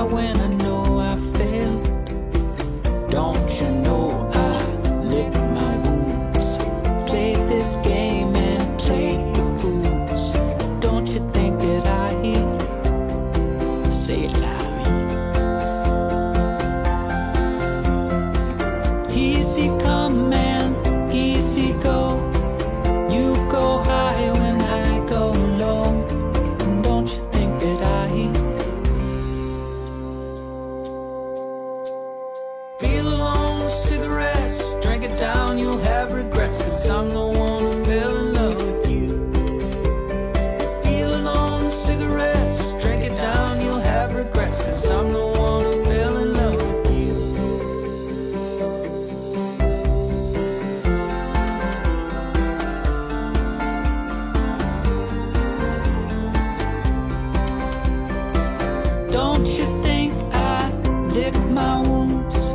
cry when I know I failed. Don't you know I lick my wounds? Played this game and played the fools. Don't you think that I say la vie? Easy come and easy go. You go high when I go low. And don't you think that I feel alone, cigarettes, drink it down, you'll have regrets. Cause I'm the one who fell in love with you. Feel alone, cigarettes, drink it down, you'll have regrets. Cause I'm the one who fell in love with you. Don't you think I lick my wounds?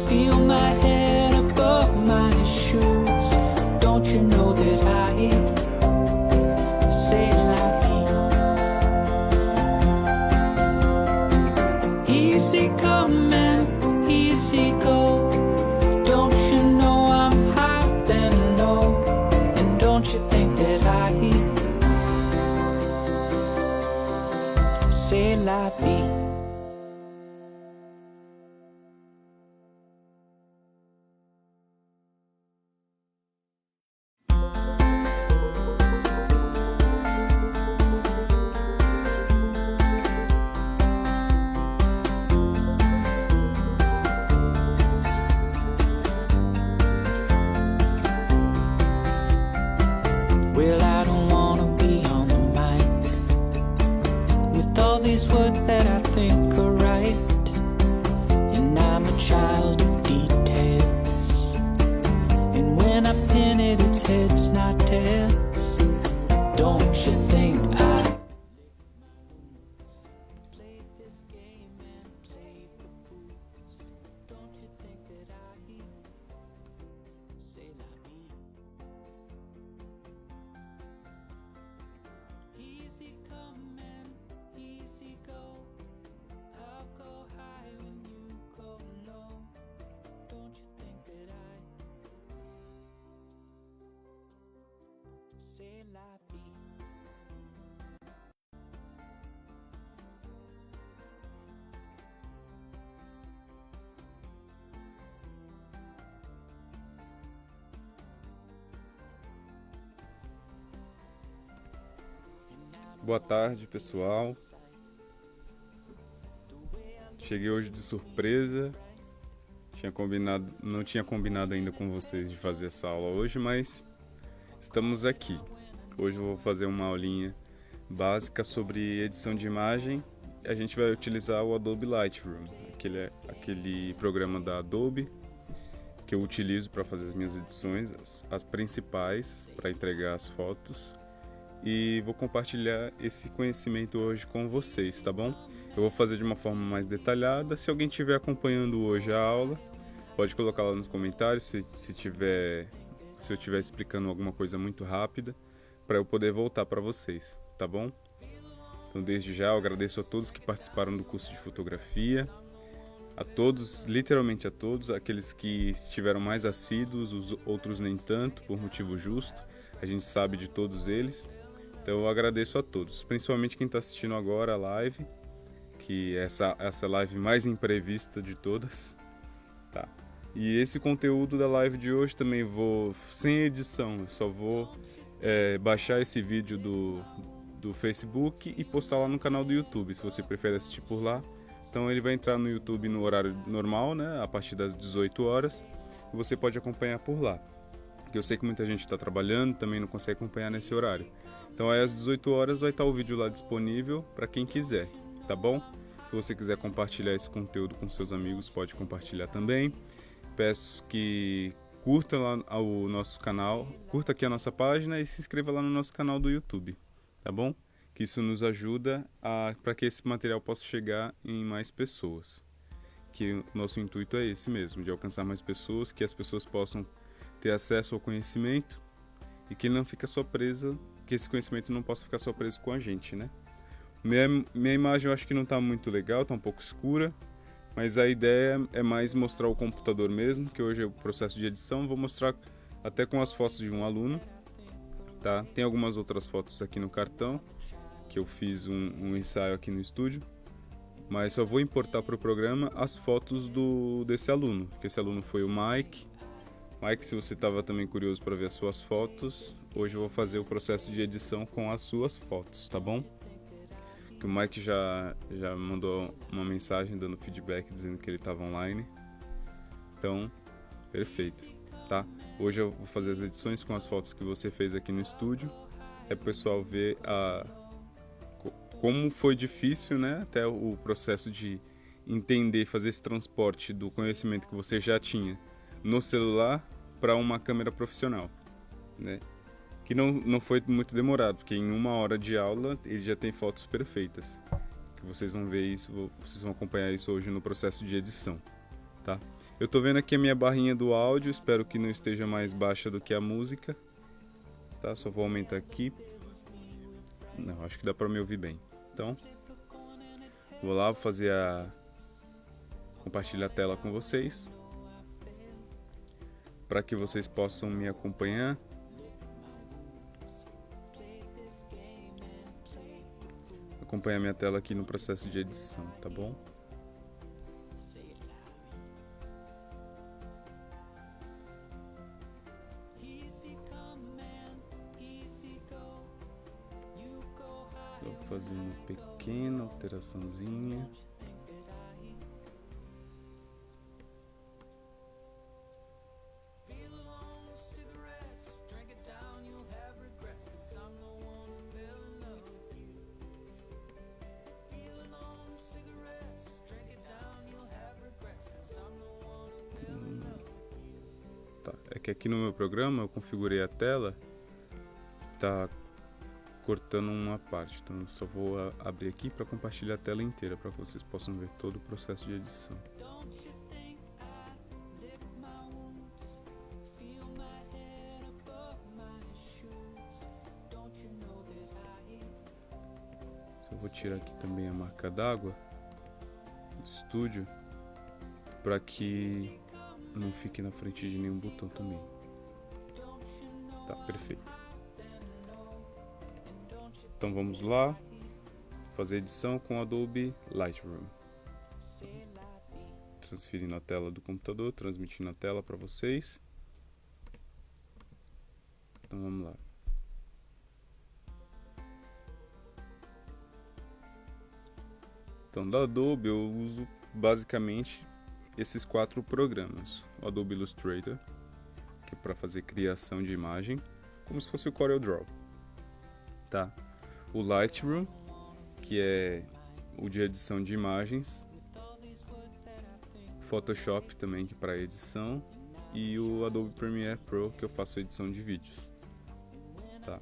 Feel my head above my shoes. Don't you know that I say la vie? Easy come and easy go. Don't you know I'm high then low? And don't you think that I say la vie? Well, I don't wanna be on the mic with all these words that I think are right. And I'm a child of details. And when I pin it, it's heads, not tails. Don't you think I played this game and played the fools? Don't you think that I say la vie? Easy come and easy go. I'll go high when you go low. Don't you think that I say la vie? Boa tarde, pessoal. Cheguei hoje de surpresa. Não tinha combinado ainda com vocês de fazer essa aula hoje, mas estamos aqui. Hoje eu vou fazer uma aulinha básica sobre edição de imagem. A gente vai utilizar o Adobe Lightroom, aquele programa da Adobe que eu utilizo para fazer as minhas edições, as principais, para entregar as fotos. E vou compartilhar esse conhecimento hoje com vocês, tá bom? Eu vou fazer de uma forma mais detalhada. Se alguém estiver acompanhando hoje a aula, pode colocar lá nos comentários se eu estiver explicando alguma coisa muito rápida, para eu poder voltar para vocês, tá bom? Então, desde já, eu agradeço a todos que participaram do curso de fotografia, a todos, literalmente a todos, aqueles que estiveram mais assíduos, os outros nem tanto, por motivo justo. A gente sabe de todos eles. Então eu agradeço a todos, principalmente quem está assistindo agora a live, que é essa live mais imprevista de todas, tá? E esse conteúdo da live de hoje também vou, sem edição, eu só vou baixar esse vídeo do Facebook e postar lá no canal do YouTube, se você prefere assistir por lá. Então ele vai entrar no YouTube no horário normal, né, a partir das 18 horas, e você pode acompanhar por lá. Porque eu sei que muita gente está trabalhando, também não consegue acompanhar nesse horário. Então aí às 18 horas vai estar o vídeo lá disponível para quem quiser, tá bom? Se você quiser compartilhar esse conteúdo com seus amigos, pode compartilhar também. Peço que curta lá o nosso canal, curta aqui a nossa página e se inscreva lá no nosso canal do YouTube, tá bom? Que isso nos ajuda para que esse material possa chegar em mais pessoas. Que o nosso intuito é esse mesmo, de alcançar mais pessoas, que as pessoas possam ter acesso ao conhecimento e que ele não fica só preso, que esse conhecimento não possa ficar só preso com a gente, né? Minha imagem eu acho que não está muito legal, está um pouco escura, mas a ideia é mais mostrar o computador mesmo, que hoje é o processo de edição. Vou mostrar até com as fotos de um aluno, tá? Tem algumas outras fotos aqui no cartão, que eu fiz um ensaio aqui no estúdio, mas só vou importar para o programa as fotos desse aluno, que esse aluno foi o Mike. Mike, se você estava também curioso para ver as suas fotos, hoje eu vou fazer o processo de edição com as suas fotos, tá bom? Que o Mike já mandou uma mensagem dando feedback dizendo que ele estava online. Então, perfeito, tá? Hoje eu vou fazer as edições com as fotos que você fez aqui no estúdio. É pro pessoal ver como foi difícil, né? Até o processo de entender, fazer esse transporte do conhecimento que você já tinha no celular para uma câmera profissional, né? Que não foi muito demorado, porque em 1 hora de aula ele já tem fotos perfeitas. Que vocês vão ver isso, vocês vão acompanhar isso hoje no processo de edição, tá? Eu tô vendo aqui a minha barrinha do áudio, espero que não esteja mais baixa do que a música, tá? Só vou aumentar aqui. Não, acho que dá para me ouvir bem. Então, vou lá, vou fazer compartilhar a tela com vocês, para que vocês possam me acompanhar. Acompanhar minha tela aqui no processo de edição, tá bom? Vou fazer uma pequena alteraçãozinha. É que aqui no meu programa eu configurei a tela, tá cortando uma parte, então eu só vou abrir aqui para compartilhar a tela inteira para que vocês possam ver todo o processo de edição. Só vou tirar aqui também a marca d'água do estúdio para que não fique na frente de nenhum botão também. Tá, perfeito. Então vamos lá fazer edição com Adobe Lightroom. Transferindo a tela do computador, transmitindo a tela para vocês. Então vamos lá. Então da Adobe eu uso basicamente esses 4 programas: o Adobe Illustrator, que é para fazer criação de imagem, como se fosse o CorelDRAW, tá? O Lightroom, que é o de edição de imagens, o Photoshop também, que é para edição, e o Adobe Premiere Pro, que eu faço edição de vídeos, tá?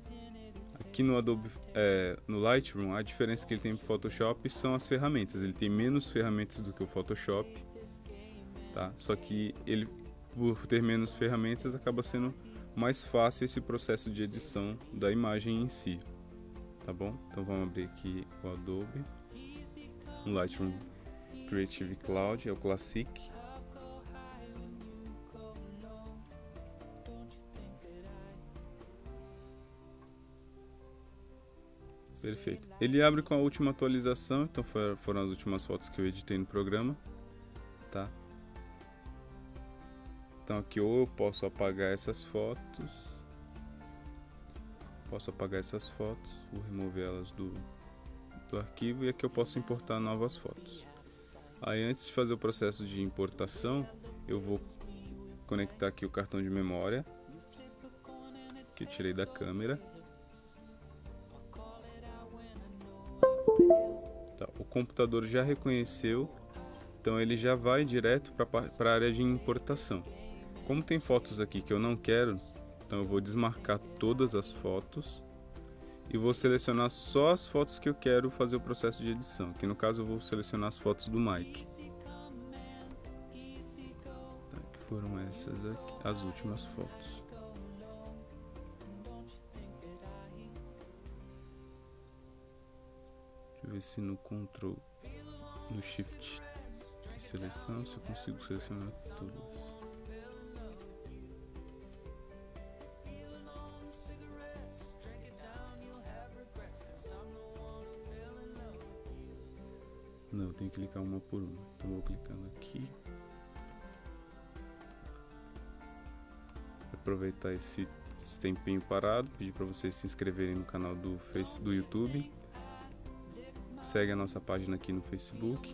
Aqui no Lightroom, a diferença que ele tem para o Photoshop são as ferramentas. Ele tem menos ferramentas do que o Photoshop, tá? Só que ele, por ter menos ferramentas, acaba sendo mais fácil esse processo de edição da imagem em si, tá bom? Então vamos abrir aqui o Adobe, o Lightroom Creative Cloud, é o Classic. Perfeito. Ele abre com a última atualização, então foram as últimas fotos que eu editei no programa, tá? Então aqui ou eu posso apagar essas fotos, vou remover elas do arquivo, e aqui eu posso importar novas fotos. Aí antes de fazer o processo de importação, eu vou conectar aqui o cartão de memória que eu tirei da câmera. Tá, o computador já reconheceu, então ele já vai direto para a área de importação. Como tem fotos aqui que eu não quero, então eu vou desmarcar todas as fotos e vou selecionar só as fotos que eu quero fazer o processo de edição. Aqui no caso eu vou selecionar as fotos do Mike. Tá, que foram essas aqui, as últimas fotos. Deixa eu ver ver se no Ctrl, no Shift de seleção, se eu consigo selecionar todas. Não, tem que clicar uma por uma. Então vou clicando aqui. Aproveitar esse tempinho parado, pedir para vocês se inscreverem no canal do YouTube. Segue a nossa página aqui no Facebook.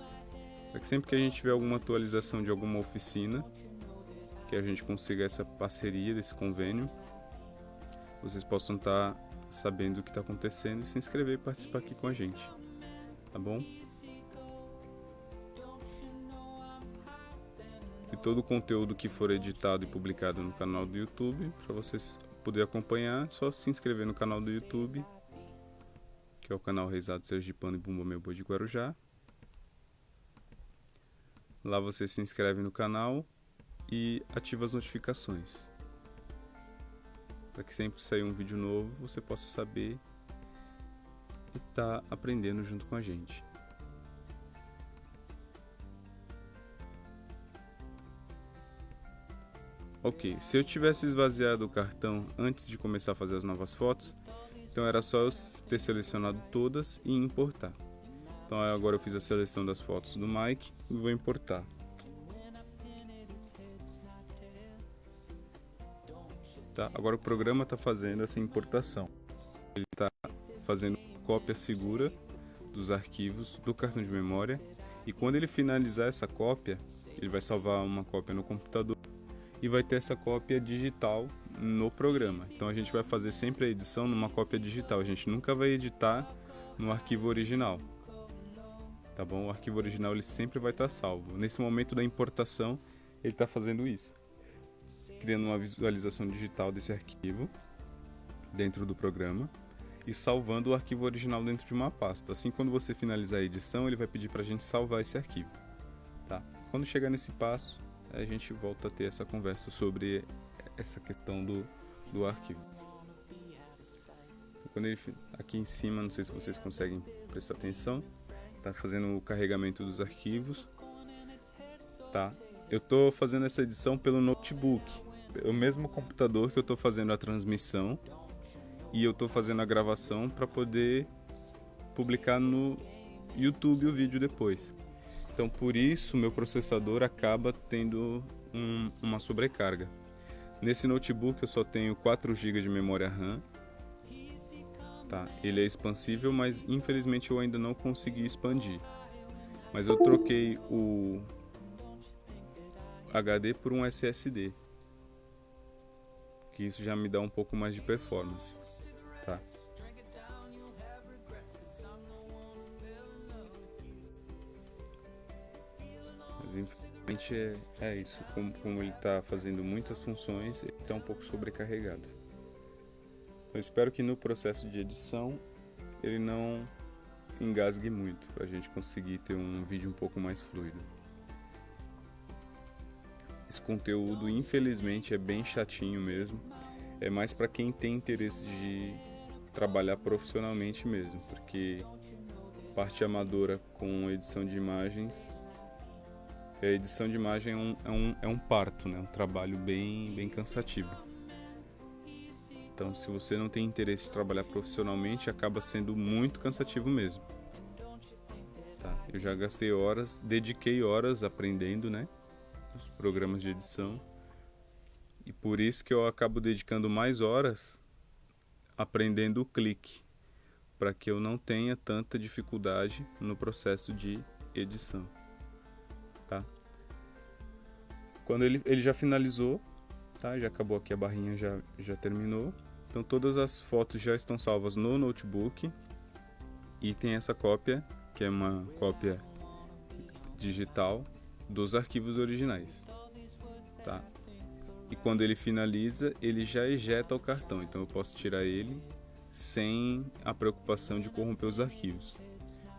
Para que sempre que a gente tiver alguma atualização de alguma oficina, que a gente consiga essa parceria, desse convênio, vocês possam estar sabendo o que está acontecendo e se inscrever e participar aqui com a gente. Tá bom? E todo o conteúdo que for editado e publicado no canal do YouTube, para vocês poderem acompanhar, é só se inscrever no canal do YouTube, que é o canal Reisado Sergipano e Bumba Meu Boi de Guarujá. Lá você se inscreve no canal e ativa as notificações, para que sempre que sair um vídeo novo você possa saber e estar aprendendo junto com a gente. Ok, se eu tivesse esvaziado o cartão antes de começar a fazer as novas fotos, então era só eu ter selecionado todas e importar. Então agora eu fiz a seleção das fotos do Mike e vou importar. Tá, agora o programa está fazendo essa importação. Ele está fazendo cópia segura dos arquivos do cartão de memória e quando ele finalizar essa cópia, ele vai salvar uma cópia no computador e vai ter essa cópia digital no programa. Então a gente vai fazer sempre a edição numa cópia digital, a gente nunca vai editar no arquivo original. Tá bom? O arquivo original ele sempre vai estar salvo. Nesse momento da importação, ele está fazendo isso, criando uma visualização digital desse arquivo dentro do programa e salvando o arquivo original dentro de uma pasta. Assim, quando você finalizar a edição, ele vai pedir para a gente salvar esse arquivo. Tá? Quando chegar nesse passo, a gente volta a ter essa conversa sobre essa questão do arquivo. Quando ele, aqui em cima, não sei se vocês conseguem prestar atenção, está fazendo o carregamento dos arquivos. Tá? Eu estou fazendo essa edição pelo notebook, o mesmo computador que eu estou fazendo a transmissão e eu estou fazendo a gravação para poder publicar no YouTube o vídeo depois. Então, por isso, meu processador acaba tendo uma sobrecarga. Nesse notebook, eu só tenho 4 GB de memória RAM. Tá? Ele é expansível, mas infelizmente eu ainda não consegui expandir. Mas eu troquei o HD por um SSD, que isso já me dá um pouco mais de performance. Tá? Infelizmente é isso, como ele está fazendo muitas funções, ele está um pouco sobrecarregado. Eu espero que no processo de edição ele não engasgue muito, para a gente conseguir ter um vídeo um pouco mais fluido. Esse conteúdo infelizmente é bem chatinho mesmo, é mais para quem tem interesse de trabalhar profissionalmente mesmo, porque parte amadora com edição de imagens, a edição de imagem é um parto, né? Um trabalho bem cansativo. Então, se você não tem interesse em trabalhar profissionalmente, acaba sendo muito cansativo mesmo. Tá? Eu já gastei horas, dediquei horas aprendendo, né? Os programas de edição. E por isso que eu acabo dedicando mais horas aprendendo o clique, para que eu não tenha tanta dificuldade no processo de edição. Tá? Quando ele já finalizou, tá? Já acabou aqui, a barrinha já terminou. Então todas as fotos já estão salvas no notebook e tem essa cópia, que é uma cópia digital dos arquivos originais. Tá? E quando ele finaliza, ele já ejeta o cartão, então eu posso tirar ele sem a preocupação de corromper os arquivos.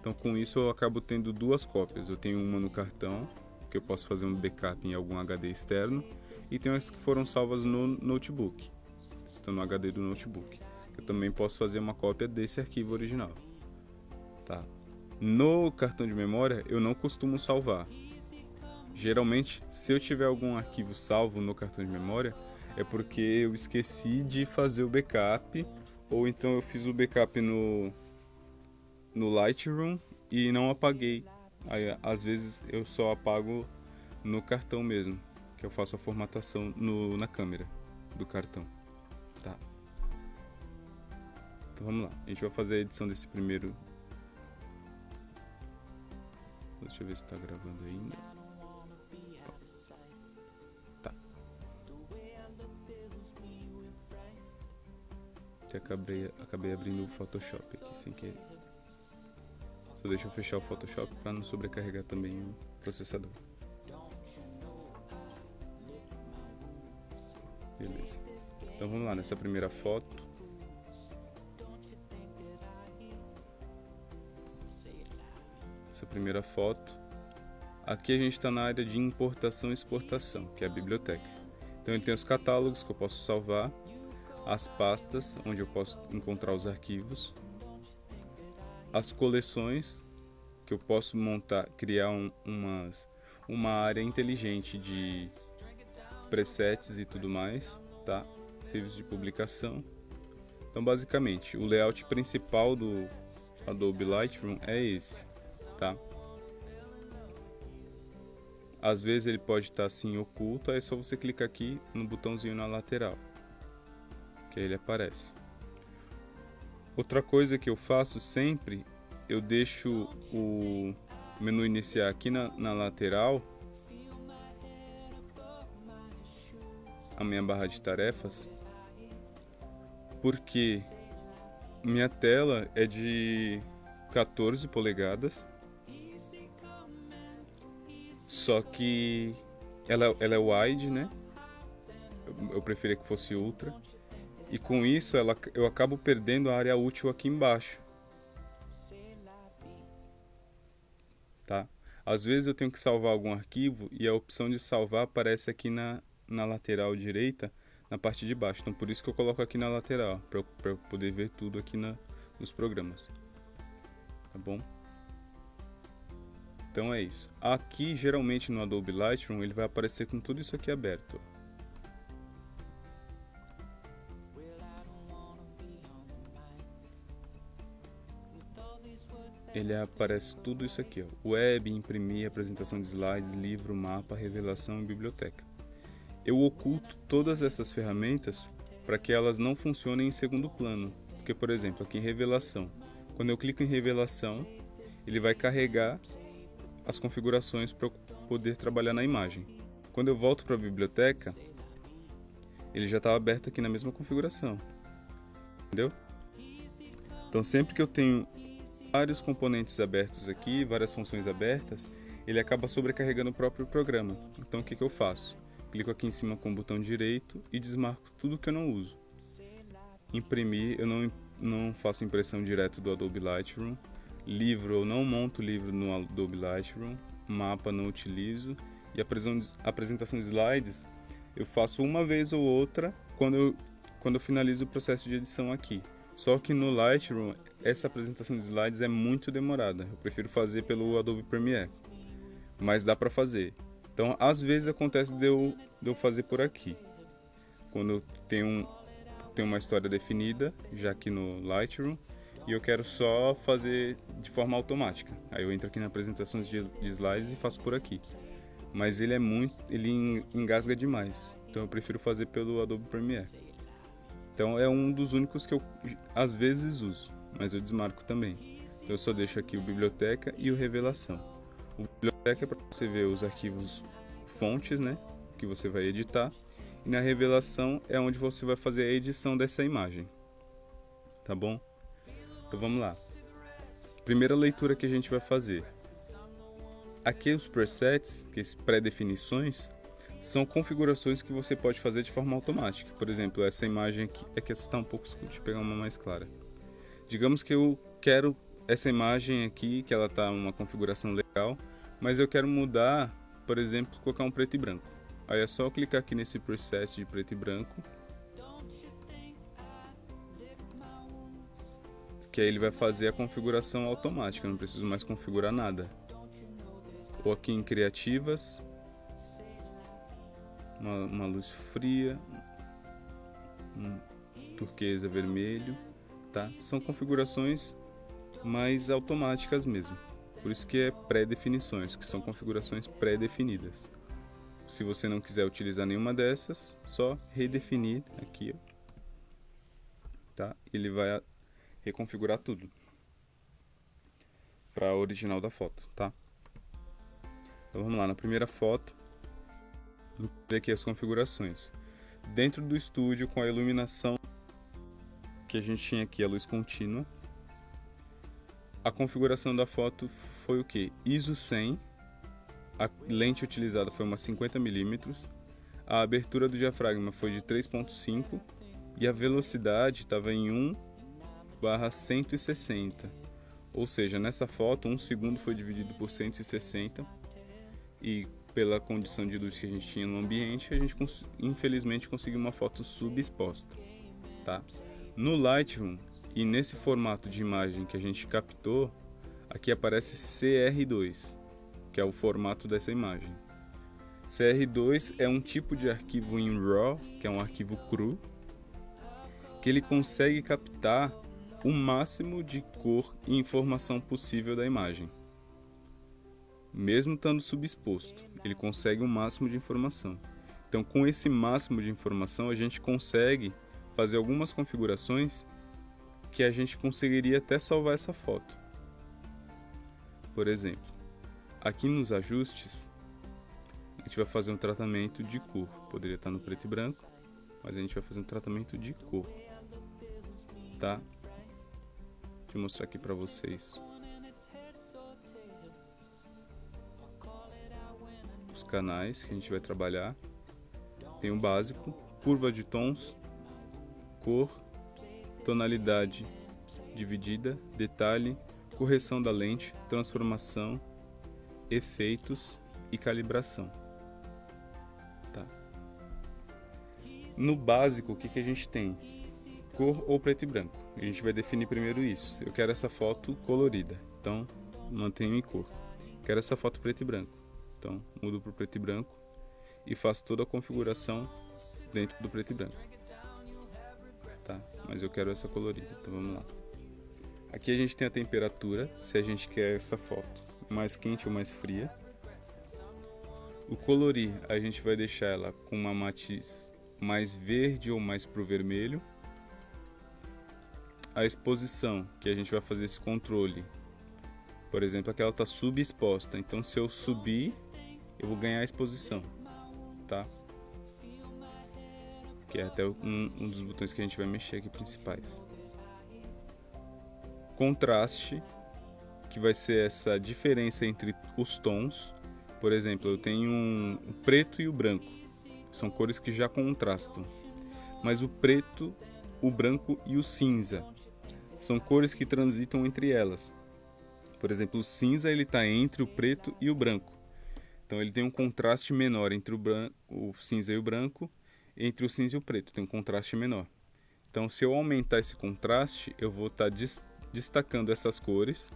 Então com isso eu acabo tendo 2 cópias, eu tenho uma no cartão, que eu posso fazer um backup em algum HD externo, e tem as que foram salvas no notebook, estão no HD do notebook. Eu também posso fazer uma cópia desse arquivo original. Tá? No cartão de memória eu não costumo salvar. Geralmente, se eu tiver algum arquivo salvo no cartão de memória, é porque eu esqueci de fazer o backup, ou então eu fiz o backup no Lightroom e não apaguei. Aí, às vezes eu só apago no cartão mesmo, que eu faço a formatação na câmera do cartão. Tá. Então vamos lá, a gente vai fazer a edição desse primeiro. Deixa eu ver se tá gravando ainda. Tá. Acabei abrindo o Photoshop aqui sem querer. Só deixa eu fechar o Photoshop para não sobrecarregar também o processador. Beleza. Então vamos lá, nessa primeira foto. Essa primeira foto. Aqui a gente está na área de importação e exportação, que é a biblioteca. Então ele tem os catálogos que eu posso salvar, as pastas onde eu posso encontrar os arquivos, as coleções que eu posso montar, criar uma área inteligente de presets e tudo mais, tá? Serviço de publicação. Então basicamente o layout principal do Adobe Lightroom é esse, tá? Às vezes ele pode estar assim oculto, aí é só você clicar aqui no botãozinho na lateral, que aí ele aparece. Outra coisa que eu faço sempre, eu deixo o menu iniciar aqui na lateral, a minha barra de tarefas, porque minha tela é de 14 polegadas, só que ela é wide, né? Eu preferia que fosse ultra. E com isso eu acabo perdendo a área útil aqui embaixo. Tá? Às vezes eu tenho que salvar algum arquivo e a opção de salvar aparece aqui na lateral direita, na parte de baixo. Então por isso que eu coloco aqui na lateral, para eu poder ver tudo aqui nos programas. Tá bom? Então é isso. Aqui geralmente no Adobe Lightroom ele vai aparecer com tudo isso aqui aberto. Ele aparece tudo isso aqui, ó. Web, imprimir, apresentação de slides, livro, mapa, revelação e biblioteca. Eu oculto todas essas ferramentas para que elas não funcionem em segundo plano. Porque, por exemplo, aqui em revelação, quando eu clico em revelação, ele vai carregar as configurações para eu poder trabalhar na imagem. Quando eu volto para a biblioteca, ele já está aberto aqui na mesma configuração. Entendeu? Então sempre que eu tenho vários componentes abertos aqui, várias funções abertas, ele acaba sobrecarregando o próprio programa. Então o que eu faço? Clico aqui em cima com o botão direito e desmarco tudo que eu não uso. Imprimir, eu não faço impressão direto do Adobe Lightroom. Livro, eu não monto livro no Adobe Lightroom. Mapa, não utilizo. E apresentação de slides, eu faço uma vez ou outra quando eu finalizo o processo de edição aqui. Só que no Lightroom, essa apresentação de slides é muito demorada. Eu prefiro fazer pelo Adobe Premiere. Mas dá para fazer. Então, às vezes acontece de eu fazer por aqui. Quando eu tenho uma história definida, já aqui no Lightroom, e eu quero só fazer de forma automática. Aí eu entro aqui na apresentação de slides e faço por aqui. Mas ele engasga demais. Então eu prefiro fazer pelo Adobe Premiere. Então é um dos únicos que eu às vezes uso, mas eu desmarco também. Então eu só deixo aqui o biblioteca e o revelação. O biblioteca é para você ver os arquivos fontes, né, que você vai editar. E na revelação é onde você vai fazer a edição dessa imagem. Tá bom? Então vamos lá. Primeira leitura que a gente vai fazer. Aqui os presets, que são pré-definições, são configurações que você pode fazer de forma automática. Por exemplo, essa imagem aqui, é que essa está um pouco escura, deixa eu pegar uma mais clara. Digamos que eu quero essa imagem aqui, que ela está uma configuração legal, mas eu quero mudar, por exemplo, colocar um preto e branco. Aí é só eu clicar aqui nesse preset de preto e branco. que aí ele vai fazer a configuração automática, eu não preciso mais configurar nada. Ou aqui em criativas, uma luz fria, um turquesa vermelho, tá? São configurações mais automáticas mesmo. Por isso que é pré-definições, que são configurações pré-definidas. Se você não quiser utilizar nenhuma dessas, só redefinir aqui, tá? Ele vai reconfigurar tudo para a original da foto, tá? Então vamos lá, na primeira foto, vamos ver aqui as configurações. Dentro do estúdio, com a iluminação que a gente tinha aqui, a luz contínua, a configuração da foto foi o que? ISO 100, a lente utilizada foi uma 50mm, a abertura do diafragma foi de 3.5 e a velocidade estava em 1/160. Ou seja, nessa foto 1 segundo foi dividido por 160 e pela condição de luz que a gente tinha no ambiente, a gente infelizmente conseguiu uma foto subexposta, tá? No Lightroom e nesse formato de imagem que a gente captou, aqui aparece CR2, que é o formato dessa imagem. CR2 é um tipo de arquivo em RAW, que é um arquivo cru, que ele consegue captar o máximo de cor e informação possível da imagem. Mesmo estando subexposto, ele consegue o máximo de informação. Então, com esse máximo de informação, a gente consegue fazer algumas configurações que a gente conseguiria até salvar essa foto. Por exemplo, aqui nos ajustes, a gente vai fazer um tratamento de cor. Poderia estar no preto e branco, mas a gente vai fazer um tratamento de cor, tá? Deixa eu mostrar aqui para vocês os canais que a gente vai trabalhar. Tem o básico, curva de tons, cor, tonalidade dividida, detalhe, correção da lente, transformação, efeitos e calibração, tá? No básico, o que a gente tem? Cor ou preto e branco. A gente vai definir primeiro isso. Eu quero essa foto colorida, então mantenho em cor. Quero essa foto preto e branco, então mudo para o preto e branco e faço toda a configuração dentro do preto e branco, tá? Mas eu quero essa colorida, então vamos lá. Aqui a gente tem a temperatura, se a gente quer essa foto mais quente ou mais fria. O colorir, a gente vai deixar ela com uma matiz mais verde ou mais pro vermelho. A exposição, que a gente vai fazer esse controle. Por exemplo, aqui ela está subexposta, então se eu subir, eu vou ganhar a exposição, tá? Que é até um dos botões que a gente vai mexer aqui principais. Contraste, que vai ser essa diferença entre os tons. Por exemplo, eu tenho o preto e o branco, são cores que já contrastam. Mas o preto, o branco e o cinza são cores que transitam entre elas. Por exemplo, o cinza ele está entre o preto e o branco. Então ele tem um contraste menor entre o cinza e o branco, entre o cinza e o preto, tem um contraste menor. Então se eu aumentar esse contraste, eu vou estar destacando essas cores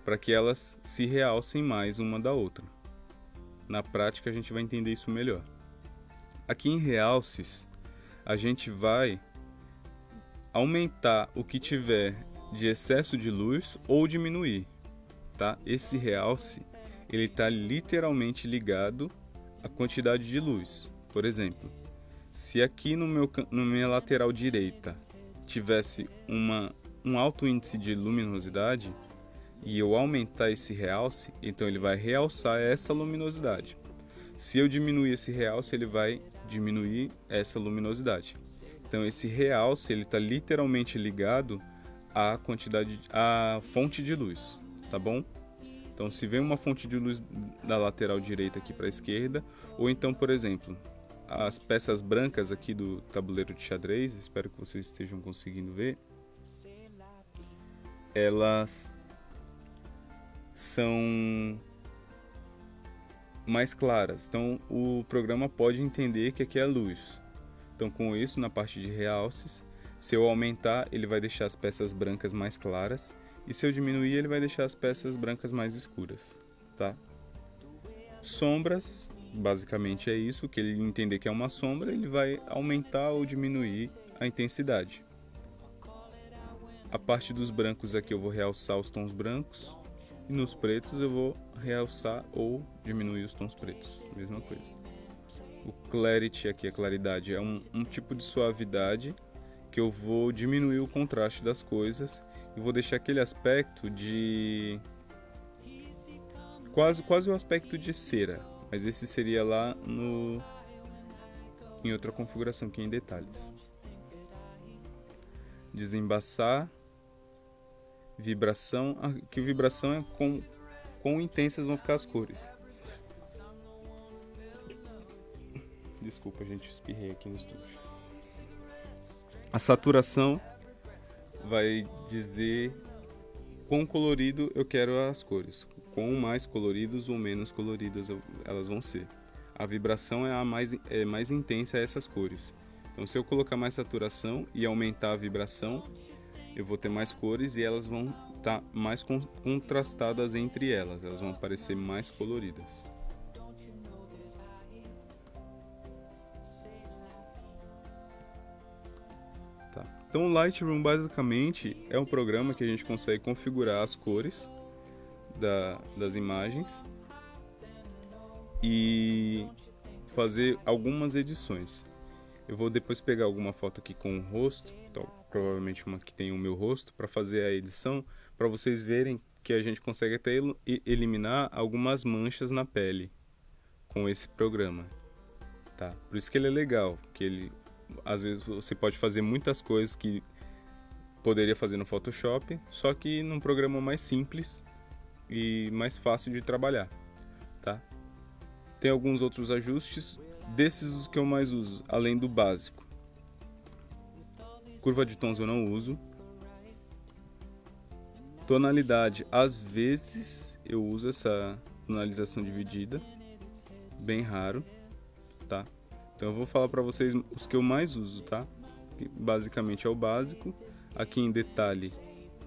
para que elas se realcem mais uma da outra. Na prática a gente vai entender isso melhor. Aqui em realces, a gente vai aumentar o que tiver de excesso de luz ou diminuir, tá? Esse realce, ele está literalmente ligado à quantidade de luz. Por exemplo, se aqui na minha lateral direita tivesse um alto índice de luminosidade e eu aumentar esse realce, então ele vai realçar essa luminosidade. Se eu diminuir esse realce, ele vai diminuir essa luminosidade. Então esse realce ele está literalmente ligado à fonte de luz, tá bom? Então se vem uma fonte de luz da lateral direita aqui para a esquerda, ou então, por exemplo, as peças brancas aqui do tabuleiro de xadrez, espero que vocês estejam conseguindo ver, elas são mais claras, então o programa pode entender que aqui é luz. Então com isso, na parte de realces, Se eu aumentar, ele vai deixar as peças brancas mais claras. E se eu diminuir, ele vai deixar as peças brancas mais escuras, tá? Sombras, basicamente é isso. Que ele entender que é uma sombra, ele vai aumentar ou diminuir a intensidade. A parte dos brancos aqui eu vou realçar os tons brancos. E nos pretos eu vou realçar ou diminuir os tons pretos. Mesma coisa. O clarity aqui, a claridade, é um tipo de suavidade que eu vou diminuir o contraste das coisas e vou deixar aquele aspecto de quase o aspecto de cera, mas esse seria lá em outra configuração aqui em detalhes. Desembaçar, vibração, que vibração é quão intensas vão ficar as cores. Desculpa, gente, espirrei aqui no estúdio. A saturação vai dizer quão colorido eu quero as cores. Quão mais coloridos ou menos coloridas elas vão ser. A vibração é mais intensa a essas cores. Então, se eu colocar mais saturação e aumentar a vibração, eu vou ter mais cores e elas vão estar mais contrastadas entre elas. Elas vão parecer mais coloridas. Então o Lightroom basicamente é um programa que a gente consegue configurar as cores das imagens e fazer algumas edições. Eu vou depois pegar alguma foto aqui com o rosto, então, provavelmente uma que tem o meu rosto, para fazer a edição, para vocês verem que a gente consegue até eliminar algumas manchas na pele com esse programa. Tá? Por isso que ele é legal, que às vezes você pode fazer muitas coisas que poderia fazer no Photoshop, só que num programa mais simples e mais fácil de trabalhar, tá? Tem alguns outros ajustes, desses os que eu mais uso, além do básico. Curva de tons eu não uso. Tonalidade, às vezes eu uso essa tonalização dividida, bem raro, tá? Então eu vou falar para vocês os que eu mais uso, tá? Que basicamente é o básico. Aqui em detalhe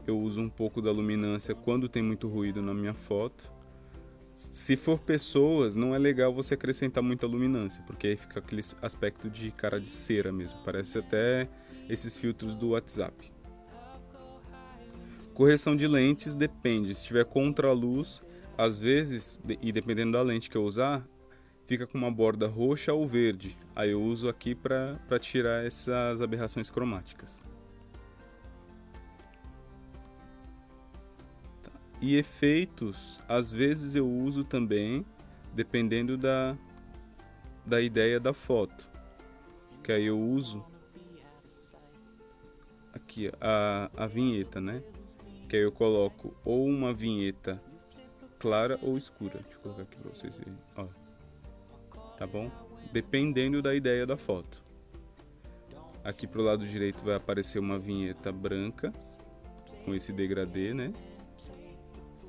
eu uso um pouco da luminância quando tem muito ruído na minha foto. Se for pessoas, não é legal você acrescentar muita luminância, porque aí fica aquele aspecto de cara de cera mesmo. Parece até esses filtros do WhatsApp. Correção de lentes depende. Se tiver contraluz, às vezes, e dependendo da lente que eu usar, fica com uma borda roxa ou verde. Aí eu uso aqui para tirar essas aberrações cromáticas. Tá. E efeitos, às vezes eu uso também, dependendo da ideia da foto. Que aí eu uso aqui a vinheta, né? Que aí eu coloco ou uma vinheta clara ou escura. Deixa eu colocar aqui para vocês verem. Ó. Tá bom? Dependendo da ideia da foto. Aqui pro lado direito vai aparecer uma vinheta branca com esse degradê, né?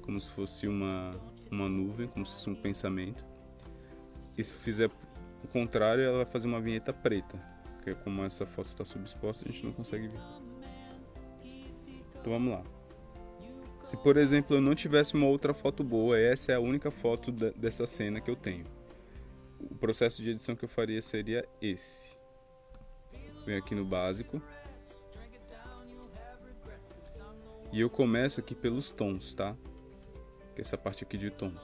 Como se fosse uma nuvem, como se fosse um pensamento. E se fizer o contrário, ela vai fazer uma vinheta preta, porque como essa foto está subexposta, a gente não consegue ver. Então vamos lá. Se por exemplo eu não tivesse uma outra foto boa, essa é a única foto dessa cena que eu tenho. O processo de edição que eu faria seria esse. Venho aqui no básico. E eu começo aqui pelos tons, tá? Que é essa parte aqui de tons.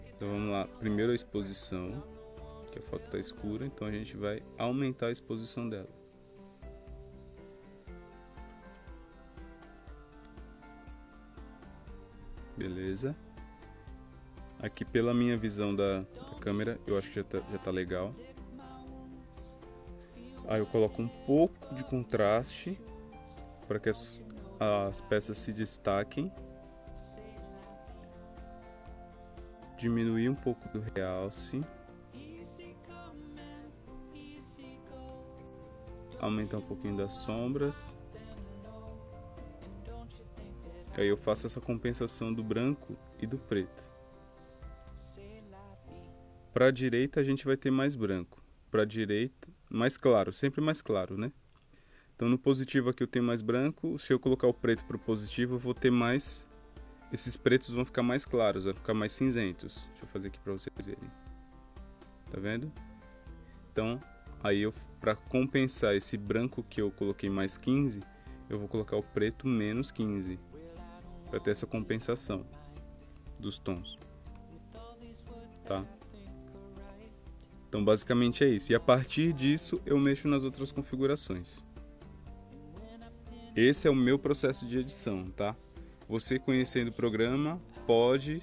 Então vamos lá. Primeiro a exposição. Que a foto está escura, então a gente vai aumentar a exposição dela. Beleza. Aqui pela minha visão da câmera, eu acho que já tá legal. Aí eu coloco um pouco de contraste para que as peças se destaquem. Diminuir um pouco do realce. Aumentar um pouquinho das sombras. Aí eu faço essa compensação do branco e do preto. Para a direita a gente vai ter mais branco. Para a direita, mais claro, sempre mais claro, né? Então no positivo aqui eu tenho mais branco, se eu colocar o preto para o positivo eu vou ter mais, esses pretos vão ficar mais claros, vão ficar mais cinzentos. Deixa eu fazer aqui para vocês verem. Tá vendo? Então aí eu, para compensar esse branco que eu coloquei mais 15, eu vou colocar o preto menos 15, para ter essa compensação dos tons. Tá? Então basicamente é isso. E a partir disso eu mexo nas outras configurações. Esse é o meu processo de edição, tá? Você conhecendo o programa pode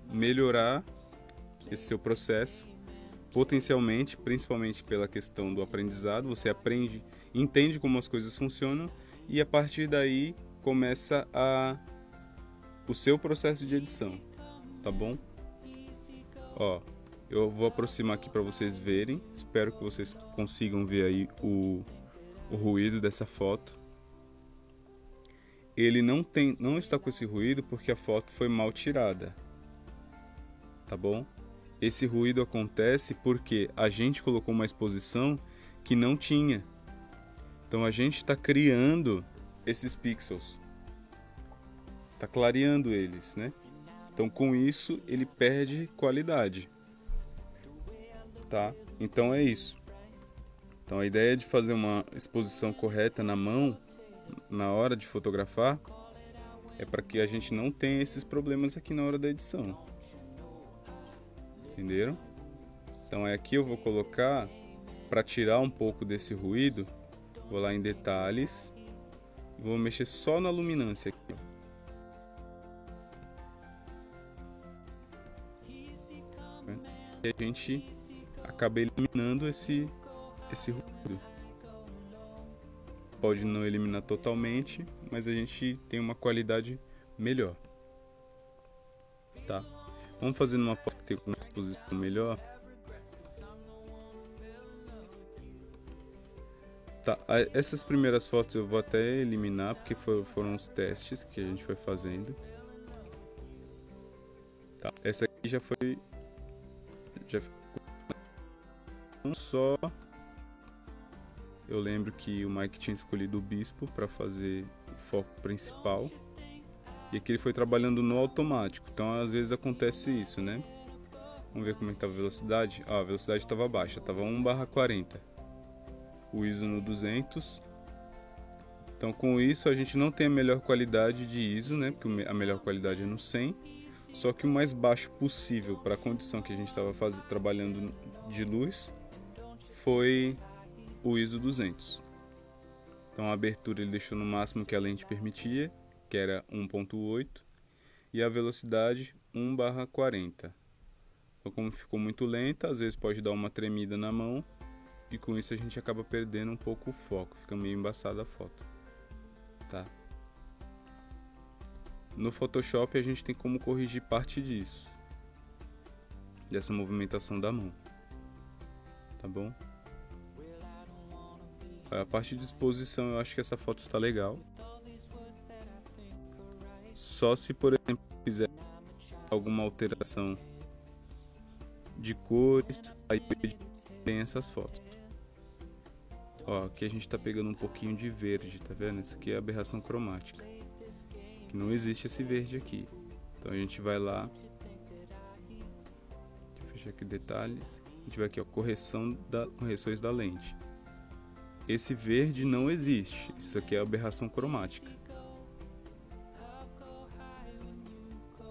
melhorar esse seu processo potencialmente, principalmente pela questão do aprendizado. Você aprende, entende como as coisas funcionam e a partir daí começa o seu processo de edição, tá bom? Ó, eu vou aproximar aqui para vocês verem. Espero que vocês consigam ver aí o ruído dessa foto. Ele não está com esse ruído porque a foto foi mal tirada, tá bom? Esse ruído acontece porque a gente colocou uma exposição que não tinha. Então a gente está criando esses pixels, está clareando eles, né? Então com isso ele perde qualidade, tá? Então é isso. Então a ideia de fazer uma exposição correta na mão, na hora de fotografar, é para que a gente não tenha esses problemas aqui na hora da edição. Entenderam? Então aqui eu vou colocar, para tirar um pouco desse ruído, vou lá em detalhes, vou mexer só na luminância aqui. E a gente acaba eliminando esse ruído. Pode não eliminar totalmente, mas a gente tem uma qualidade melhor. Tá? Vamos fazer numa foto que tem uma exposição melhor. Tá, essas primeiras fotos eu vou até eliminar, porque foram os testes que a gente foi fazendo. Tá, essa aqui já ficou só. Eu lembro que o Mike tinha escolhido o bispo para fazer o foco principal. E aqui ele foi trabalhando no automático. Então às vezes acontece isso, né? Vamos ver como é que estava a velocidade. A velocidade estava baixa, estava 1/40. O ISO no 200. Então com isso a gente não tem a melhor qualidade de ISO, né? Porque a melhor qualidade é no 100. Só que o mais baixo possível para a condição que a gente estava trabalhando de luz foi o ISO 200. Então a abertura ele deixou no máximo que a lente permitia, que era 1.8, e a velocidade 1/40. Então como ficou muito lenta, às vezes pode dar uma tremida na mão, e com isso a gente acaba perdendo um pouco o foco, fica meio embaçada a foto. Tá? No Photoshop a gente tem como corrigir parte disso, dessa movimentação da mão. Tá bom? A parte de exposição eu acho que essa foto está legal. Só se, por exemplo, fizer alguma alteração de cores, aí tem essas fotos. Ó, aqui a gente está pegando um pouquinho de verde, tá vendo? Isso aqui é aberração cromática. Que não existe esse verde aqui. Então a gente vai lá. Deixa eu fechar aqui detalhes. A gente vai aqui, ó, correções da lente. Esse verde não existe, isso aqui é aberração cromática.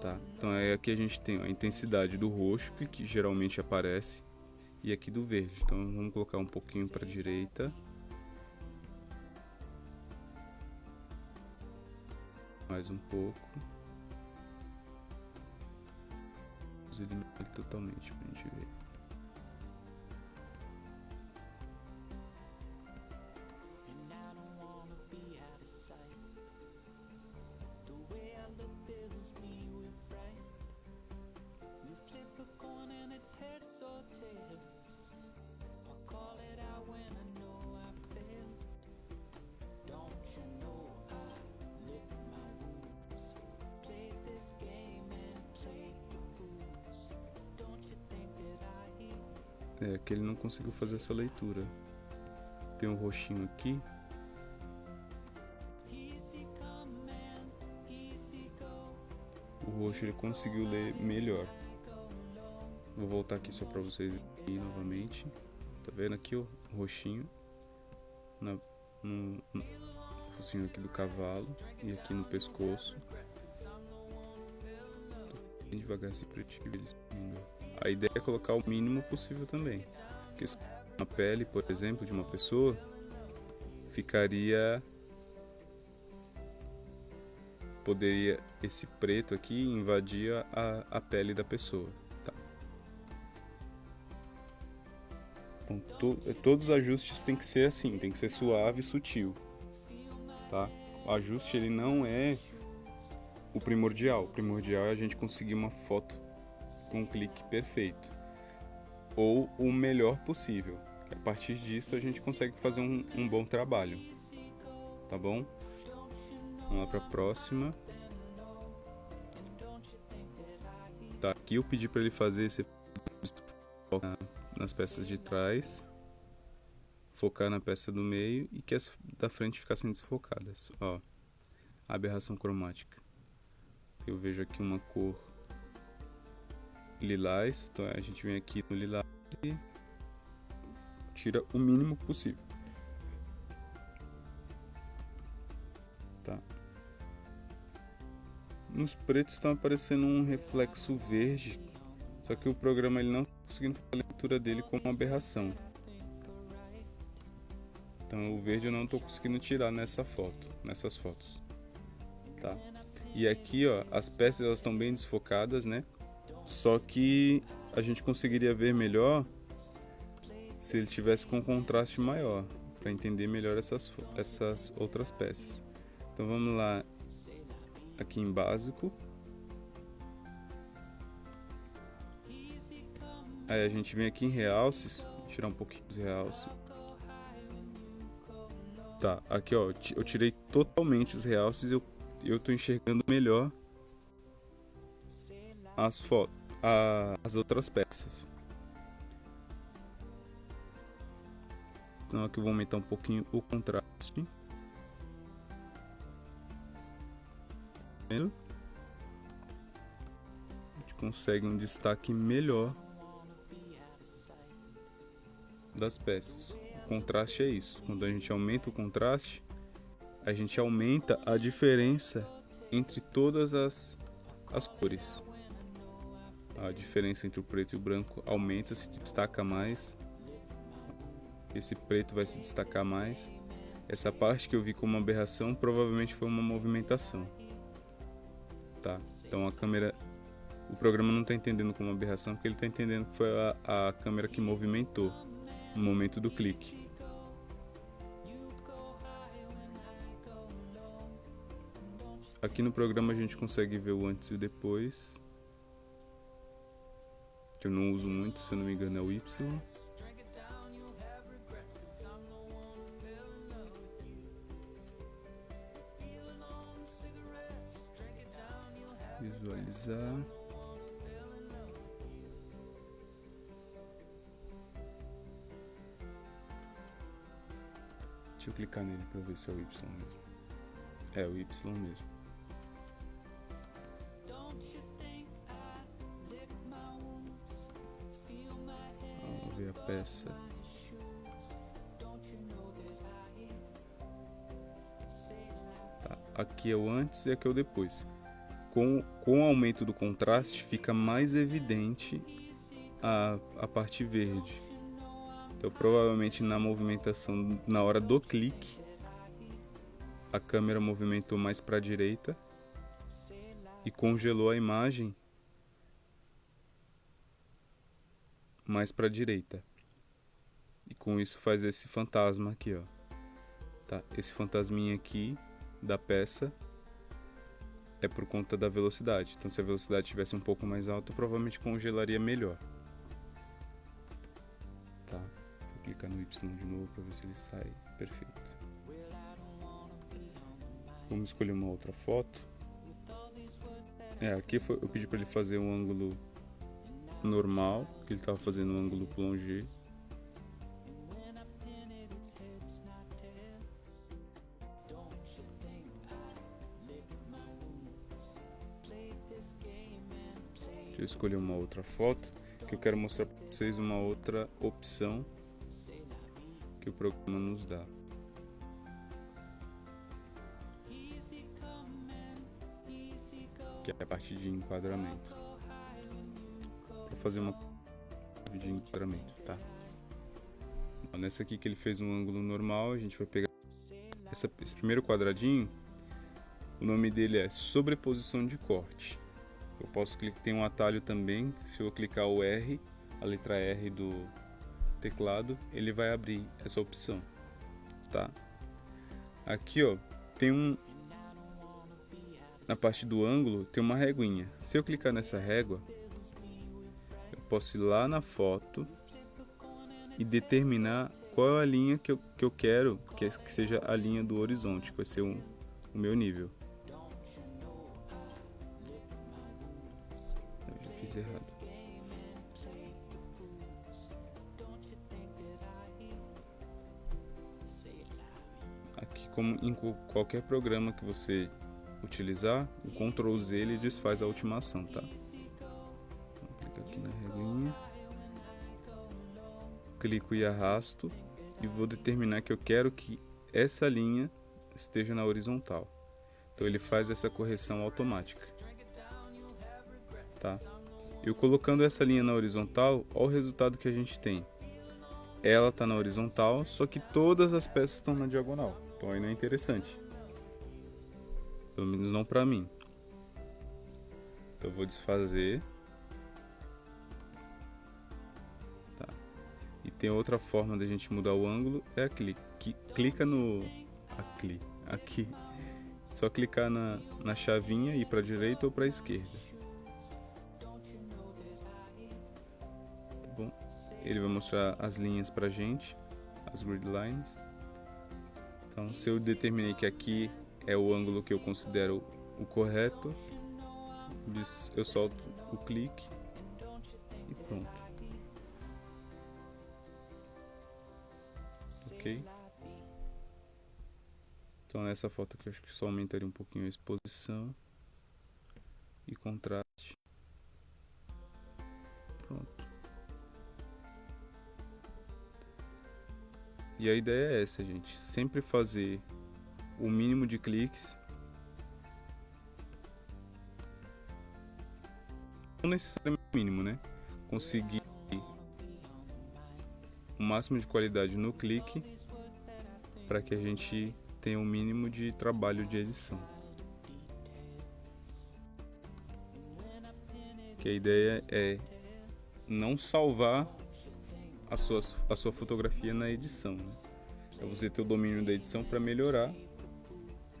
Tá? Então aqui a gente tem a intensidade do roxo, que geralmente aparece, e aqui do verde. Então vamos colocar um pouquinho para a direita. Mais um pouco. Vamos eliminar ele totalmente para a gente ver. É que ele não conseguiu fazer essa leitura. Tem um roxinho aqui, roxo ele conseguiu ler melhor. Vou voltar aqui só para vocês verem novamente. Tá vendo aqui o roxinho no focinho aqui do cavalo e aqui no pescoço. Tô bem devagar assim pra te ver eles. A ideia é colocar o mínimo possível também. Porque se a pele, por exemplo, de uma pessoa poderia esse preto aqui invadir a pele da pessoa, tá? Então, todos os ajustes tem que ser assim, tem que ser suave e sutil, tá? O ajuste ele não é o primordial. O primordial é a gente conseguir uma foto com um clique perfeito ou o melhor possível. A partir disso a gente consegue fazer um bom trabalho, tá bom? Vamos lá para a próxima. Tá, aqui eu pedi para ele fazer esse nas peças de trás, focar na peça do meio e que as da frente ficassem desfocadas. Ó, aberração cromática. Eu vejo aqui uma cor lilás, então a gente vem aqui no lilás e tira o mínimo possível. Tá. Nos pretos está aparecendo um reflexo verde, só que o programa ele não está conseguindo fazer a leitura dele como uma aberração. Então o verde eu não estou conseguindo tirar nessas fotos, tá? E aqui, ó, as peças elas estão bem desfocadas, né? Só que a gente conseguiria ver melhor se ele tivesse com contraste maior, para entender melhor essas outras peças. Então vamos lá, aqui em básico. Aí a gente vem aqui em realces, vou tirar um pouquinho dos realces. Tá, aqui ó, eu tirei totalmente os realces e eu tô enxergando melhor as outras peças. Então aqui eu vou aumentar um pouquinho o contraste. A gente consegue um destaque melhor das peças. O contraste é isso. Quando a gente aumenta o contraste, a gente aumenta a diferença entre todas as cores. A diferença entre o preto e o branco aumenta, se destaca mais. Esse preto vai se destacar mais. Essa parte que eu vi como uma aberração provavelmente foi uma movimentação. Tá? Então o programa não está entendendo como aberração, porque ele está entendendo que foi a câmera que movimentou no momento do clique. Aqui no programa a gente consegue ver o antes e o depois, que eu não uso muito, se eu não me engano é o Y. Visualizar. Deixa eu clicar nele para ver se é o Y mesmo. É o Y mesmo. Vamos ver a peça. Tá, aqui é o antes e aqui é o depois. Com o aumento do contraste fica mais evidente a parte verde. Então provavelmente na movimentação, na hora do clique, a câmera movimentou mais para a direita e congelou a imagem mais para a direita. E com isso faz esse fantasma aqui, ó. Tá? Esse fantasminha aqui da peça é por conta da velocidade. Então se a velocidade estivesse um pouco mais alta, provavelmente congelaria melhor. Tá? Vou clicar no Y de novo para ver se ele sai perfeito. Vamos escolher uma outra foto. Aqui eu pedi para ele fazer um ângulo normal, que ele estava fazendo um ângulo plongé. eu escolher uma outra foto, que eu quero mostrar para vocês uma outra opção que o programa nos dá. Que é a parte de enquadramento. Para fazer uma de enquadramento, tá? Então, nessa aqui que ele fez um ângulo normal, a gente vai pegar esse primeiro quadradinho. O nome dele é sobreposição de corte. Eu posso clicar, tem um atalho também. Se eu clicar o R, a letra R do teclado, ele vai abrir essa opção, tá? Aqui, ó, tem na parte do ângulo tem uma réguinha. Se eu clicar nessa régua, eu posso ir lá na foto e determinar qual é a linha que eu quero que seja a linha do horizonte, que vai ser o meu nível. Eu já fiz errado. Aqui, como em qualquer programa que você utilizar, o Ctrl Z ele desfaz a ultimação, tá? Vou clicar aqui na regrinha, clico e arrasto e vou determinar que eu quero que essa linha esteja na horizontal. Então ele faz essa correção automática, tá? Eu colocando essa linha na horizontal, olha o resultado que a gente tem. Ela está na horizontal, só que todas as peças estão na diagonal. Então aí não é interessante. Pelo menos não para mim. Então eu vou desfazer. Tá. E tem outra forma da gente mudar o ângulo, é aqui. Clica no aqui. Só clicar na chavinha e ir para a direita ou para a esquerda. Tá bom? Ele vai mostrar as linhas pra gente, as grid lines. Então, se eu determinei que aqui é o ângulo que eu considero o correto, eu solto o clique e pronto. Ok? Então nessa foto aqui eu acho que só aumentaria um pouquinho a exposição e contraste. Pronto. E a ideia é essa, gente. Sempre fazer o mínimo de cliques. Não necessariamente o mínimo, né? Conseguir o máximo de qualidade no clique para que a gente tenha o mínimo de trabalho de edição. Que a ideia é não salvar a sua fotografia na edição, né? É você ter o domínio da edição para melhorar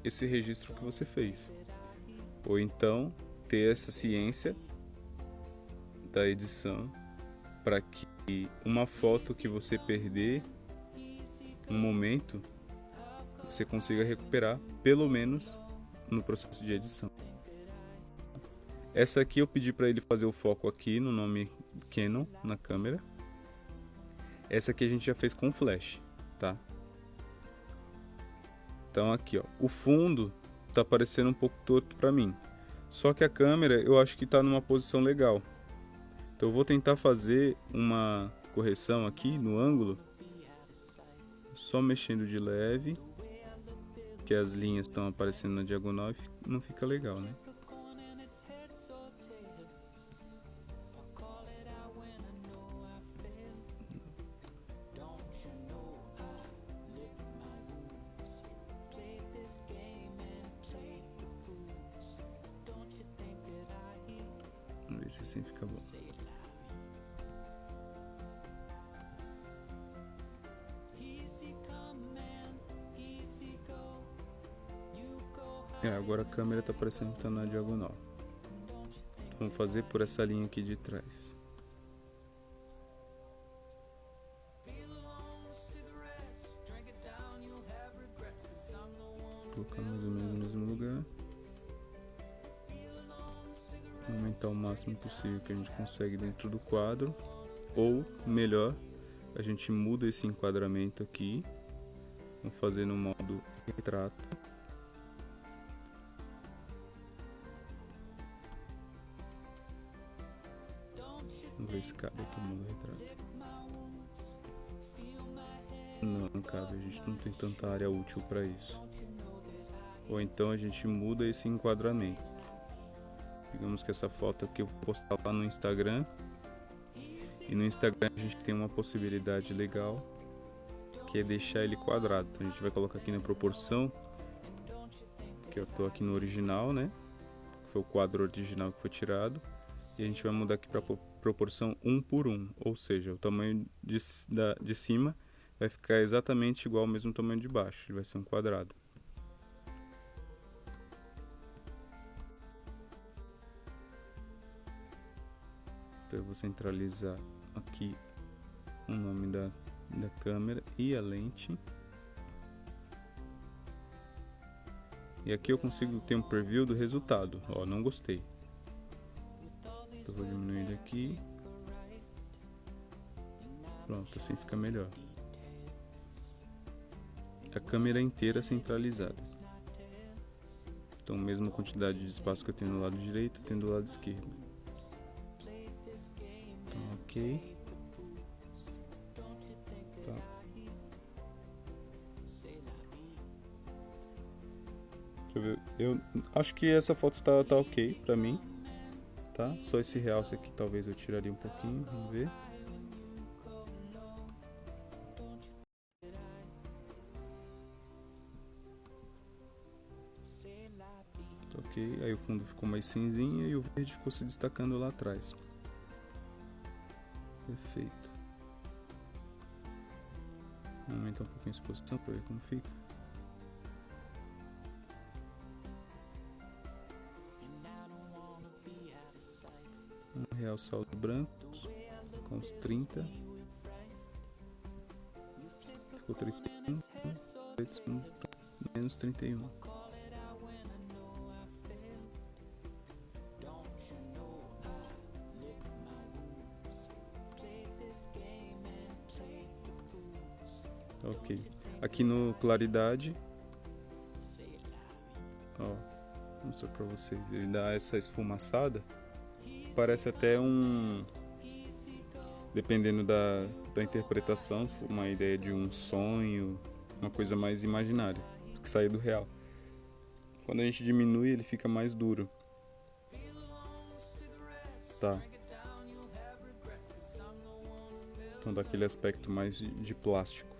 esse registro que você fez. Ou então ter essa ciência da edição para que uma foto que você perder um momento você consiga recuperar, pelo menos no processo de edição. Essa aqui eu pedi para ele fazer o foco aqui no nome Canon na câmera. Essa aqui a gente já fez com flash, tá? Então aqui, ó, o fundo tá parecendo um pouco torto para mim. Só que a câmera eu acho que tá numa posição legal. Então eu vou tentar fazer uma correção aqui no ângulo, só mexendo de leve, que as linhas estão aparecendo na diagonal e não fica legal, né? Vamos ver se assim fica bom. Agora a câmera está parecendo que está na diagonal. Vamos fazer por essa linha aqui de trás. Colocar mais ou menos no mesmo lugar. Aumentar o máximo possível que a gente consegue dentro do quadro. Ou, melhor, a gente muda esse enquadramento aqui. Vamos fazer no modo retrato. ver esse cara aqui, o mundo retrato. Não, cara, a gente não tem tanta área útil para isso. Ou então a gente muda esse enquadramento. Digamos que essa foto aqui eu vou postar lá no Instagram. E no Instagram a gente tem uma possibilidade legal, que é deixar ele quadrado. Então a gente vai colocar aqui na proporção, que eu tô aqui no original, né? Que foi o quadro original que foi tirado. E a gente vai mudar aqui para proporção 1:1. Ou seja, o tamanho de cima vai ficar exatamente igual ao mesmo tamanho de baixo. Ele vai ser um quadrado. Então eu vou centralizar aqui o nome da câmera e a lente. E aqui eu consigo ter um preview do resultado. Ó, não gostei. Então vou diminuir ele aqui. Pronto, assim fica melhor. A câmera inteira centralizada. Então, mesma quantidade de espaço que eu tenho no lado direito, eu tenho do lado esquerdo. Então, ok. Tá. Deixa eu ver. Eu acho que essa foto tá ok pra mim. Tá? Só esse realce aqui talvez eu tiraria um pouquinho. Vamos ver. Ok, aí o fundo ficou mais cinzinho e o verde ficou se destacando lá atrás. Perfeito. Vou aumentar um pouquinho a exposição para ver como fica. Vamos realçar os brancos com os 30. Ficou 31. Menos 31. Ok. Aqui no claridade, ó, vou mostrar pra vocês. Ele dá essa esfumaçada. Parece até dependendo da interpretação, uma ideia de um sonho, uma coisa mais imaginária, que sai do real. Quando a gente diminui, ele fica mais duro. Tá. Então dá aquele aspecto mais de plástico.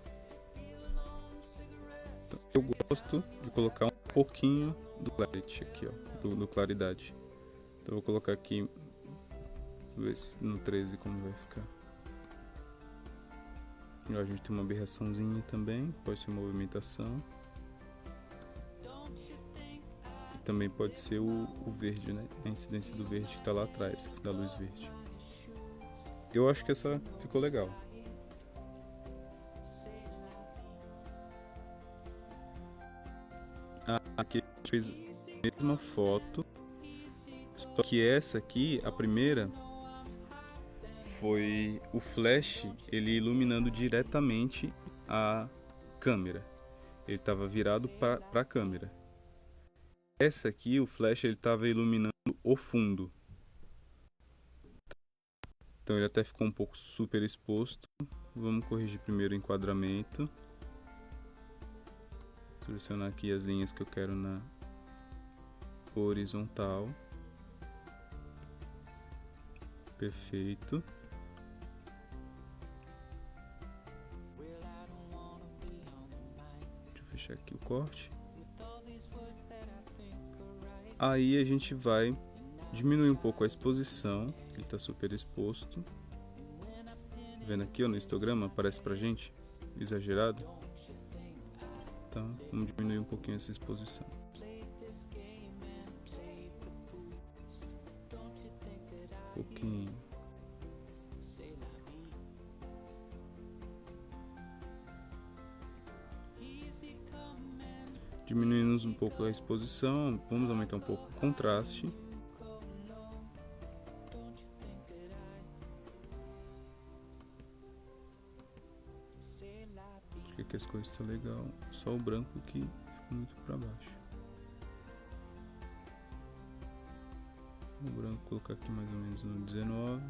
Eu gosto de colocar um pouquinho do clarity aqui, ó, do claridade. Então eu vou colocar aqui, ver se no 13 como vai ficar. E, ó, a gente tem uma aberraçãozinha também, pode ser movimentação. E também pode ser o verde, né? A incidência do verde que está lá atrás, da luz verde. Eu acho que essa ficou legal. Aqui a gente fez a mesma foto, só que essa aqui, a primeira, foi o flash, ele iluminando diretamente a câmera. Ele estava virado para a câmera. Essa aqui, o flash, ele estava iluminando o fundo. Então ele até ficou um pouco super exposto. Vamos corrigir primeiro o enquadramento. Selecionar aqui as linhas que eu quero na horizontal. Perfeito. Deixa eu fechar aqui o corte. Aí a gente vai diminuir um pouco a exposição, ele está super exposto. Tá vendo aqui, ó, no histograma aparece pra gente exagerado. Então vamos diminuir um pouquinho essa exposição. Um pouquinho. Diminuímos um pouco a exposição, vamos aumentar um pouco o contraste. Acho que aqui as cores estão legal, só o branco que ficou muito para baixo. O branco colocar aqui mais ou menos no 19.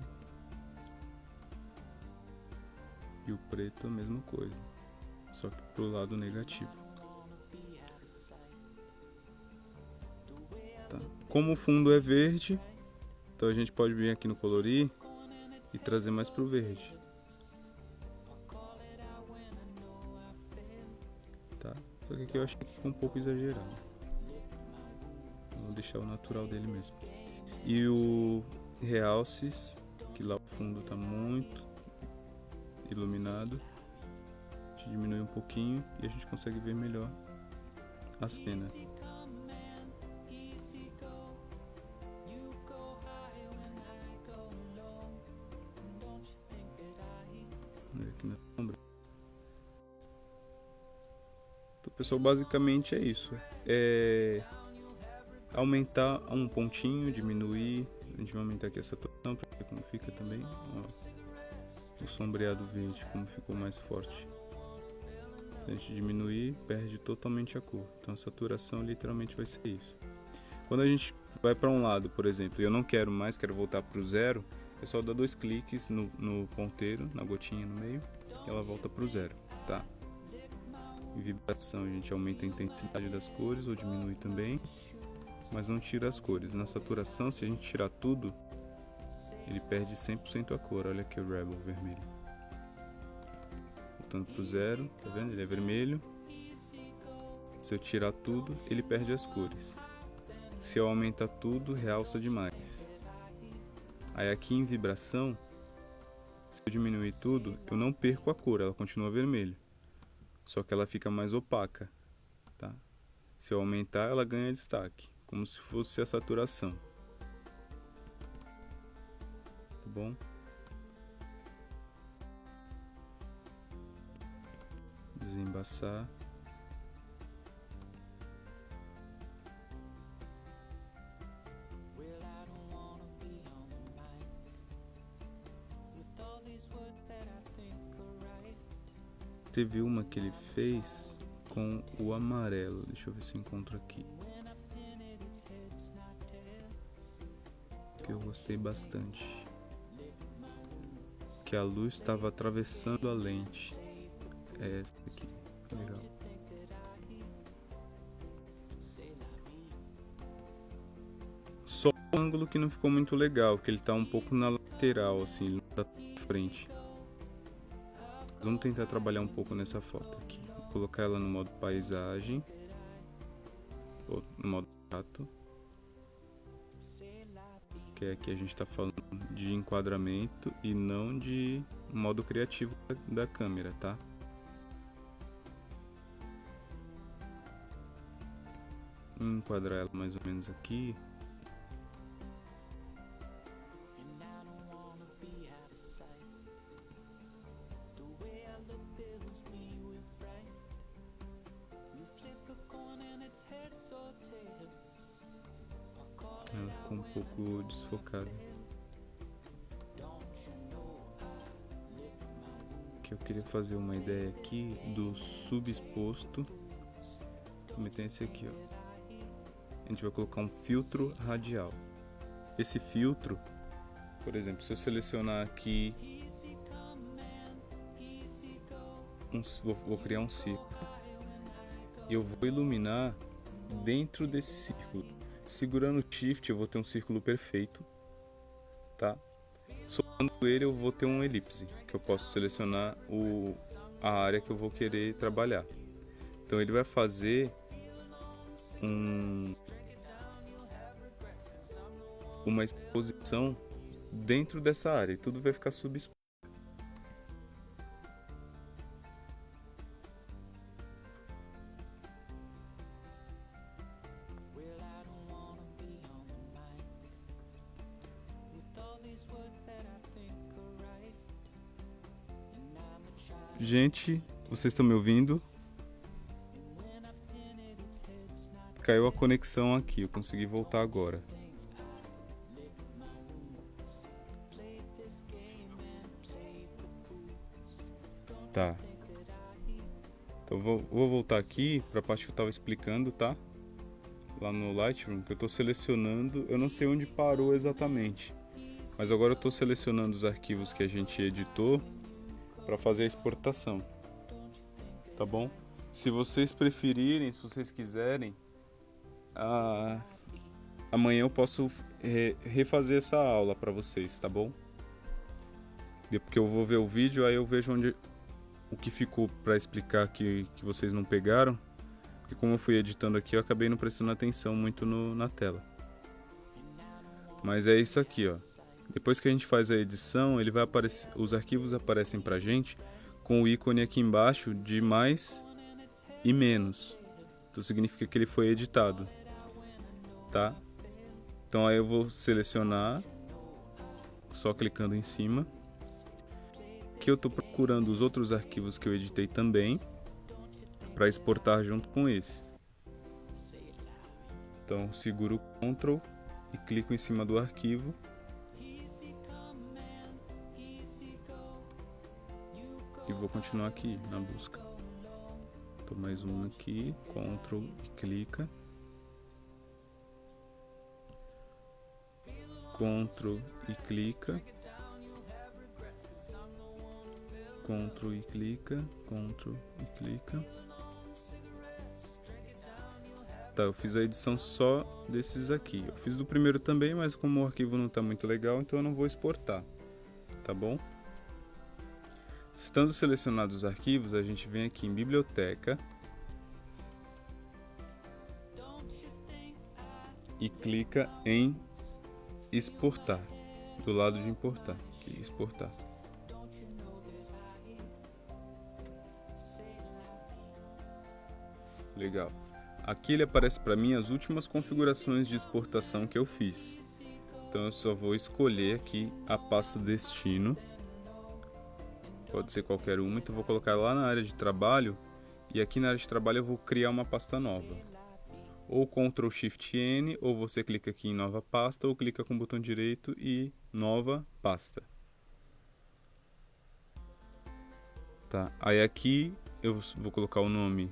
E o preto a mesma coisa, só que pro lado negativo. Tá. Como o fundo é verde, então a gente pode vir aqui no colorir e trazer mais pro verde. Tá? Só que aqui eu acho que ficou um pouco exagerado. Vou deixar o natural dele mesmo. E o realces, que lá o fundo está muito iluminado, a gente diminui um pouquinho e a gente consegue ver melhor a cena. Aqui na sombra. Então, pessoal, basicamente é isso. Aumentar um pontinho, diminuir. A gente vai aumentar aqui a saturação para ver como fica também. Ó, o sombreado verde, como ficou mais forte. Se a gente diminuir, perde totalmente a cor. Então a saturação literalmente vai ser isso. Quando a gente vai para um lado, por exemplo, e eu não quero mais, quero voltar para o zero, é só dar 2 cliques no ponteiro, na gotinha no meio, e ela volta para o zero, tá? Em vibração a gente aumenta a intensidade das cores ou diminui também, mas não tira as cores. Na saturação, se a gente tirar tudo, ele perde 100% a cor. Olha aqui o Rebel vermelho. Voltando pro zero, tá vendo? Ele é vermelho. Se eu tirar tudo, ele perde as cores. Se eu aumentar tudo, realça demais. Aí aqui em vibração, se eu diminuir tudo, eu não perco a cor, ela continua vermelha. Só que ela fica mais opaca, tá? Se eu aumentar, ela ganha destaque, como se fosse a saturação. Tá bom? Desembaçar. Teve uma que ele fez com o amarelo. Deixa eu ver se eu encontro aqui. Que eu gostei bastante. Que a luz estava atravessando a lente. É essa aqui. Legal. Só o ângulo que não ficou muito legal, que ele tá um pouco na lateral, assim, ele não tá na frente. Vamos tentar trabalhar um pouco nessa foto aqui. Vou colocar ela no modo paisagem, ou no modo retrato, que aqui a gente está falando de enquadramento e não de modo criativo da câmera, tá? Vou enquadrar ela mais ou menos aqui. Ela ficou um pouco desfocada. Que eu queria fazer uma ideia aqui do subexposto. Também tem esse aqui, ó. A gente vai colocar um filtro radial. Esse filtro, por exemplo, se eu selecionar aqui, vou criar um círculo e eu vou iluminar dentro desse círculo. Segurando o Shift eu vou ter um círculo perfeito, tá? Soltando ele eu vou ter um elipse, que eu posso selecionar a área que eu vou querer trabalhar. Então ele vai fazer uma exposição dentro dessa área e tudo vai ficar subexposto. Gente, vocês estão me ouvindo? Caiu a conexão aqui, eu consegui voltar agora. Tá. Então vou voltar aqui para a parte que eu estava explicando, tá? Lá no Lightroom, que eu estou selecionando, eu não sei onde parou exatamente, mas agora eu estou selecionando os arquivos que a gente editou para fazer a exportação, tá bom? Se vocês preferirem, se vocês quiserem, amanhã eu posso refazer essa aula para vocês, tá bom? Porque eu vou ver o vídeo, aí eu vejo o que ficou para explicar que vocês não pegaram. Porque como eu fui editando aqui, eu acabei não prestando atenção muito na tela. Mas é isso aqui, ó. Depois que a gente faz a edição, ele vai aparecer, os arquivos aparecem pra gente com o ícone aqui embaixo de mais e menos. Então significa que ele foi editado, tá? Então aí eu vou selecionar, só clicando em cima. Aqui eu estou procurando os outros arquivos que eu editei também, para exportar junto com esse. Então seguro o Ctrl e clico em cima do arquivo. E vou continuar aqui na busca. Então mais um aqui, Ctrl e clica. Ctrl e clica. Ctrl e clica, Ctrl e clica. Tá, eu fiz a edição só desses aqui. Eu fiz do primeiro também, mas como o arquivo não está muito legal, então eu não vou exportar, tá bom? Estando selecionados os arquivos, a gente vem aqui em Biblioteca e clica em Exportar, do lado de importar, aqui, exportar. Legal. Aqui ele aparece para mim as últimas configurações de exportação que eu fiz. Então eu só vou escolher aqui a pasta destino. Pode ser qualquer uma, então eu vou colocar lá na área de trabalho. E aqui na área de trabalho eu vou criar uma pasta nova. Ou Ctrl Shift N, ou você clica aqui em nova pasta, ou clica com o botão direito e nova pasta. Tá, aí aqui eu vou colocar o nome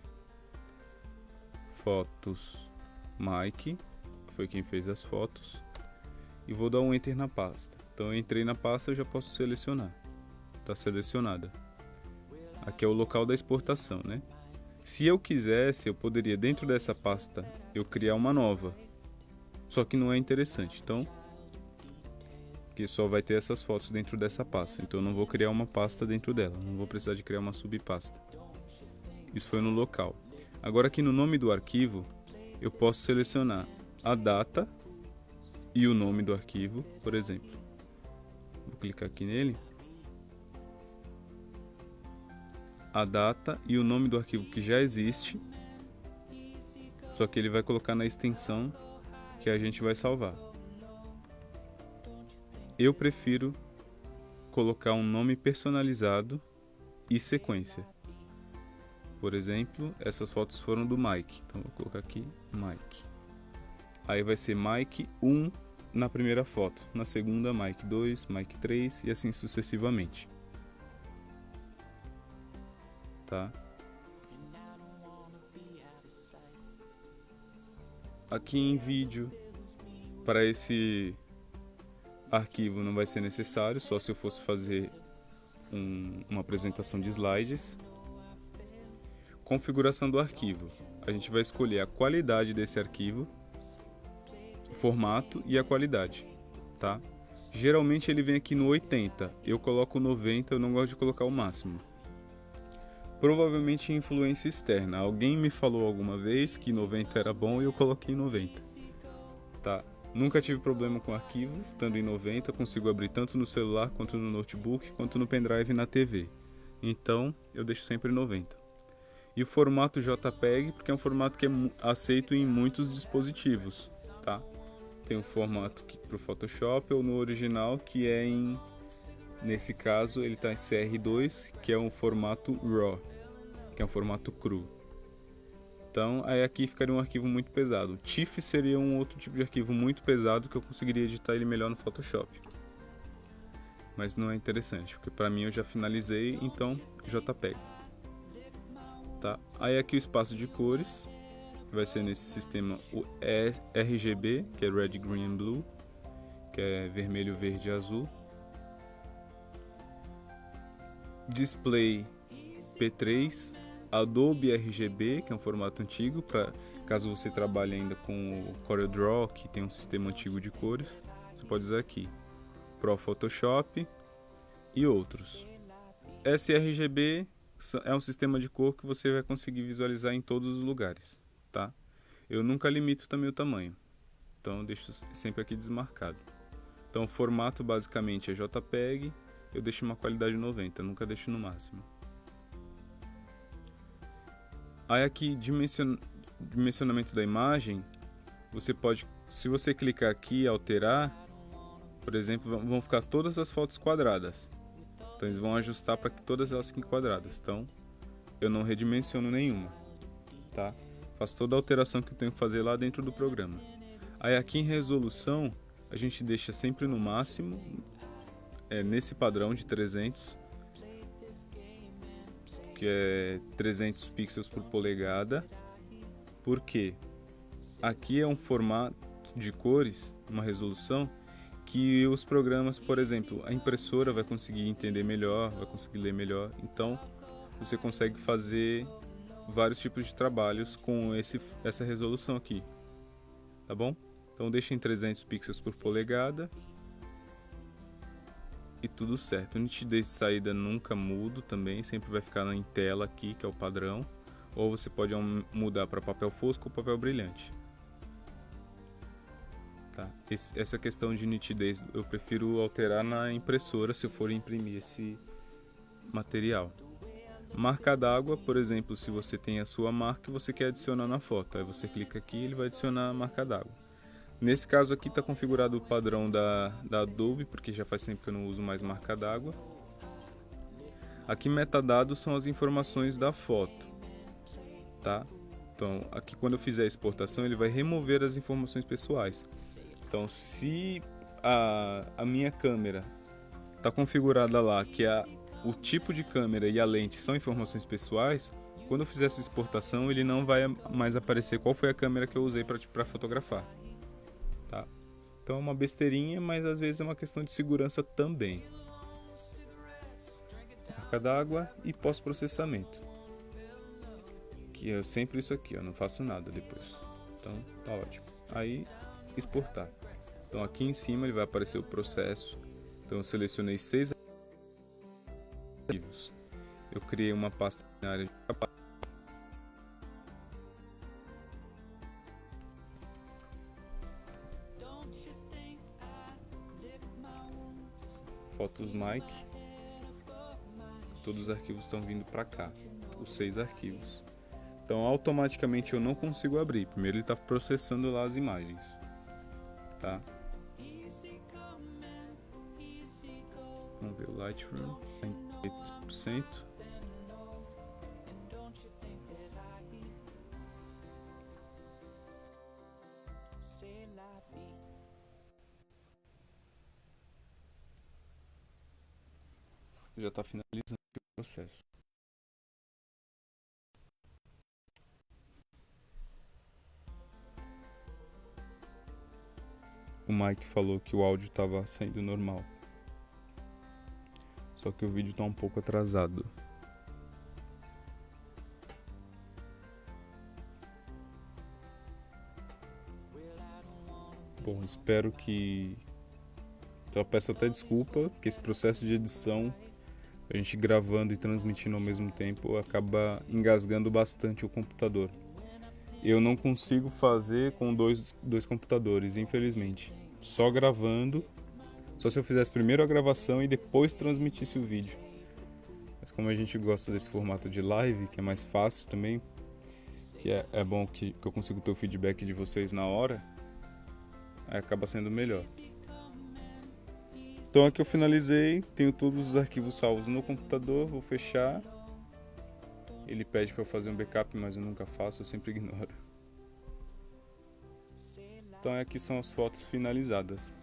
Fotos Mike, que foi quem fez as fotos, e vou dar um Enter na pasta. Então eu entrei na pasta, eu já posso selecionar. Está selecionada. Aqui é o local da exportação, né? Se eu quisesse, eu poderia dentro dessa pasta eu criar uma nova. Só que não é interessante. Então, que só vai ter essas fotos dentro dessa pasta. Então eu não vou criar uma pasta dentro dela. Não vou precisar de criar uma subpasta. Isso foi no local. Agora aqui no nome do arquivo, eu posso selecionar a data e o nome do arquivo, por exemplo. Vou clicar aqui nele. A data e o nome do arquivo que já existe, só que ele vai colocar na extensão que a gente vai salvar. Eu prefiro colocar um nome personalizado e sequência. Por exemplo, essas fotos foram do Mike, então vou colocar aqui Mike. Aí vai ser Mike 1 na primeira foto, na segunda Mike 2, Mike 3 e assim sucessivamente. Tá? Aqui em vídeo, para esse arquivo não vai ser necessário, só se eu fosse fazer uma apresentação de slides. Configuração do arquivo. A gente vai escolher a qualidade desse arquivo, o formato e a qualidade, tá? Geralmente ele vem aqui no 80, eu coloco 90, eu não gosto de colocar o máximo. Provavelmente influência externa. Alguém me falou alguma vez que 90 era bom e eu coloquei 90. Tá? Nunca tive problema com arquivo, estando em 90, consigo abrir tanto no celular, quanto no notebook, quanto no pendrive e na TV. Então, eu deixo sempre 90. E o formato JPEG, porque é um formato que é aceito em muitos dispositivos. Tá? Tem um formato para o Photoshop ou no original, que é em... Nesse caso, ele está em CR2, que é um formato RAW, que é um formato cru. Então, aí aqui ficaria um arquivo muito pesado. TIFF seria um outro tipo de arquivo muito pesado que eu conseguiria editar ele melhor no Photoshop. Mas não é interessante, porque para mim eu já finalizei, então JPEG. Tá? Aí aqui o espaço de cores, vai ser nesse sistema o RGB, que é Red, Green and Blue, que é vermelho, verde e azul. Display P3, Adobe RGB, que é um formato antigo, para caso você trabalhe ainda com o CorelDRAW, que tem um sistema antigo de cores, você pode usar aqui. Pro Photoshop e outros. sRGB é um sistema de cor que você vai conseguir visualizar em todos os lugares, tá? Eu nunca limito também o tamanho, então eu deixo sempre aqui desmarcado. Então o formato basicamente é JPEG, eu deixo uma qualidade 90, nunca deixo no máximo. Aí aqui, dimensionamento da imagem, você pode, se você clicar aqui e alterar, por exemplo, vão ficar todas as fotos quadradas. Então eles vão ajustar para que todas elas fiquem quadradas. Então eu não redimensiono nenhuma, tá? Faço toda a alteração que eu tenho que fazer lá dentro do programa. Aí aqui em resolução, a gente deixa sempre no máximo, nesse padrão de 300, que é 300 pixels por polegada. Por quê? Aqui é um formato de cores, uma resolução, que os programas, por exemplo, a impressora vai conseguir entender melhor, vai conseguir ler melhor. Então, você consegue fazer vários tipos de trabalhos com essa resolução aqui, tá bom? Então, deixa em 300 pixels por polegada e tudo certo. Nitidez de saída nunca mudo também, sempre vai ficar em tela aqui, que é o padrão. Ou você pode mudar para papel fosco ou papel brilhante. Tá. Essa questão de nitidez eu prefiro alterar na impressora se eu for imprimir esse material. Marca d'água, por exemplo, se você tem a sua marca e você quer adicionar na foto, aí você clica aqui e ele vai adicionar a marca d'água. Nesse caso aqui está configurado o padrão da Adobe, porque já faz tempo que eu não uso mais marca d'água. Aqui metadados são as informações da foto, tá? Então aqui quando eu fizer a exportação ele vai remover as informações pessoais. Então, se a minha câmera está configurada lá, que o tipo de câmera e a lente são informações pessoais, quando eu fizer essa exportação, ele não vai mais aparecer qual foi a câmera que eu usei para fotografar. Tá? Então, é uma besteirinha, mas às vezes é uma questão de segurança também. Marca d'água e pós-processamento. Que é sempre isso aqui, eu não faço nada depois. Então, tá ótimo. Aí, exportar. Então aqui em cima ele vai aparecer o processo. Então eu selecionei 6 arquivos. Eu criei uma pasta na área de Fotos Mike. Todos os arquivos estão vindo para cá, os 6 arquivos. Então automaticamente eu não consigo abrir. Primeiro ele está processando lá as imagens, tá? Vamos ver o Lightroom, está em 3%. Já está finalizando o processo. O Mike falou que o áudio estava saindo normal. Só que o vídeo está um pouco atrasado. Bom, espero que... Então eu peço até desculpa, que esse processo de edição, a gente gravando e transmitindo ao mesmo tempo, acaba engasgando bastante o computador. Eu não consigo fazer com dois computadores, infelizmente. Só gravando, só se eu fizesse primeiro a gravação e depois transmitisse o vídeo. Mas como a gente gosta desse formato de live, que é mais fácil também, que é bom que eu consigo ter o feedback de vocês na hora, aí acaba sendo melhor. Então aqui eu finalizei, tenho todos os arquivos salvos no computador, vou fechar. Ele pede para eu fazer um backup, mas eu nunca faço, eu sempre ignoro. Então aqui são as fotos finalizadas.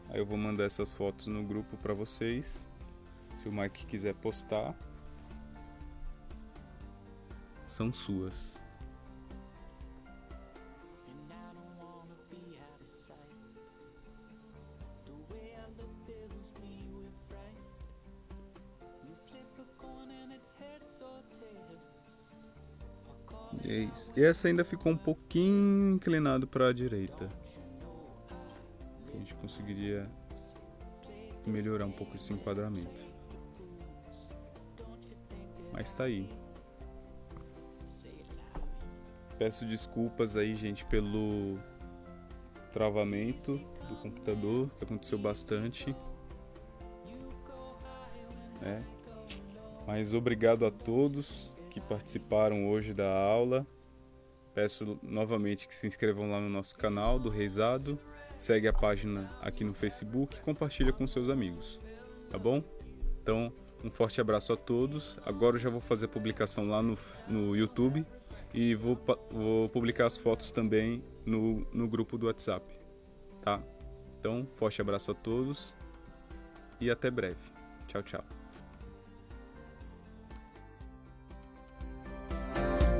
Aí eu vou mandar essas fotos no grupo para vocês. Se o Mike quiser postar, são suas. É isso. E essa ainda ficou um pouquinho inclinado para a direita. A gente conseguiria melhorar um pouco esse enquadramento. Mas tá aí. Peço desculpas aí, gente, pelo travamento do computador, que aconteceu bastante. Mas obrigado a todos que participaram hoje da aula. Peço novamente que se inscrevam lá no nosso canal do Reisado. Segue a página aqui no Facebook e compartilha com seus amigos. Tá bom? Então, um forte abraço a todos. Agora eu já vou fazer a publicação lá no YouTube. E vou publicar as fotos também no grupo do WhatsApp. Tá? Então, forte abraço a todos. E até breve. Tchau, tchau.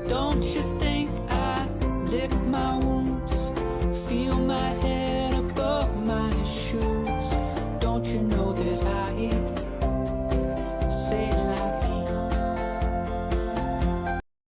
Don't you think I lick my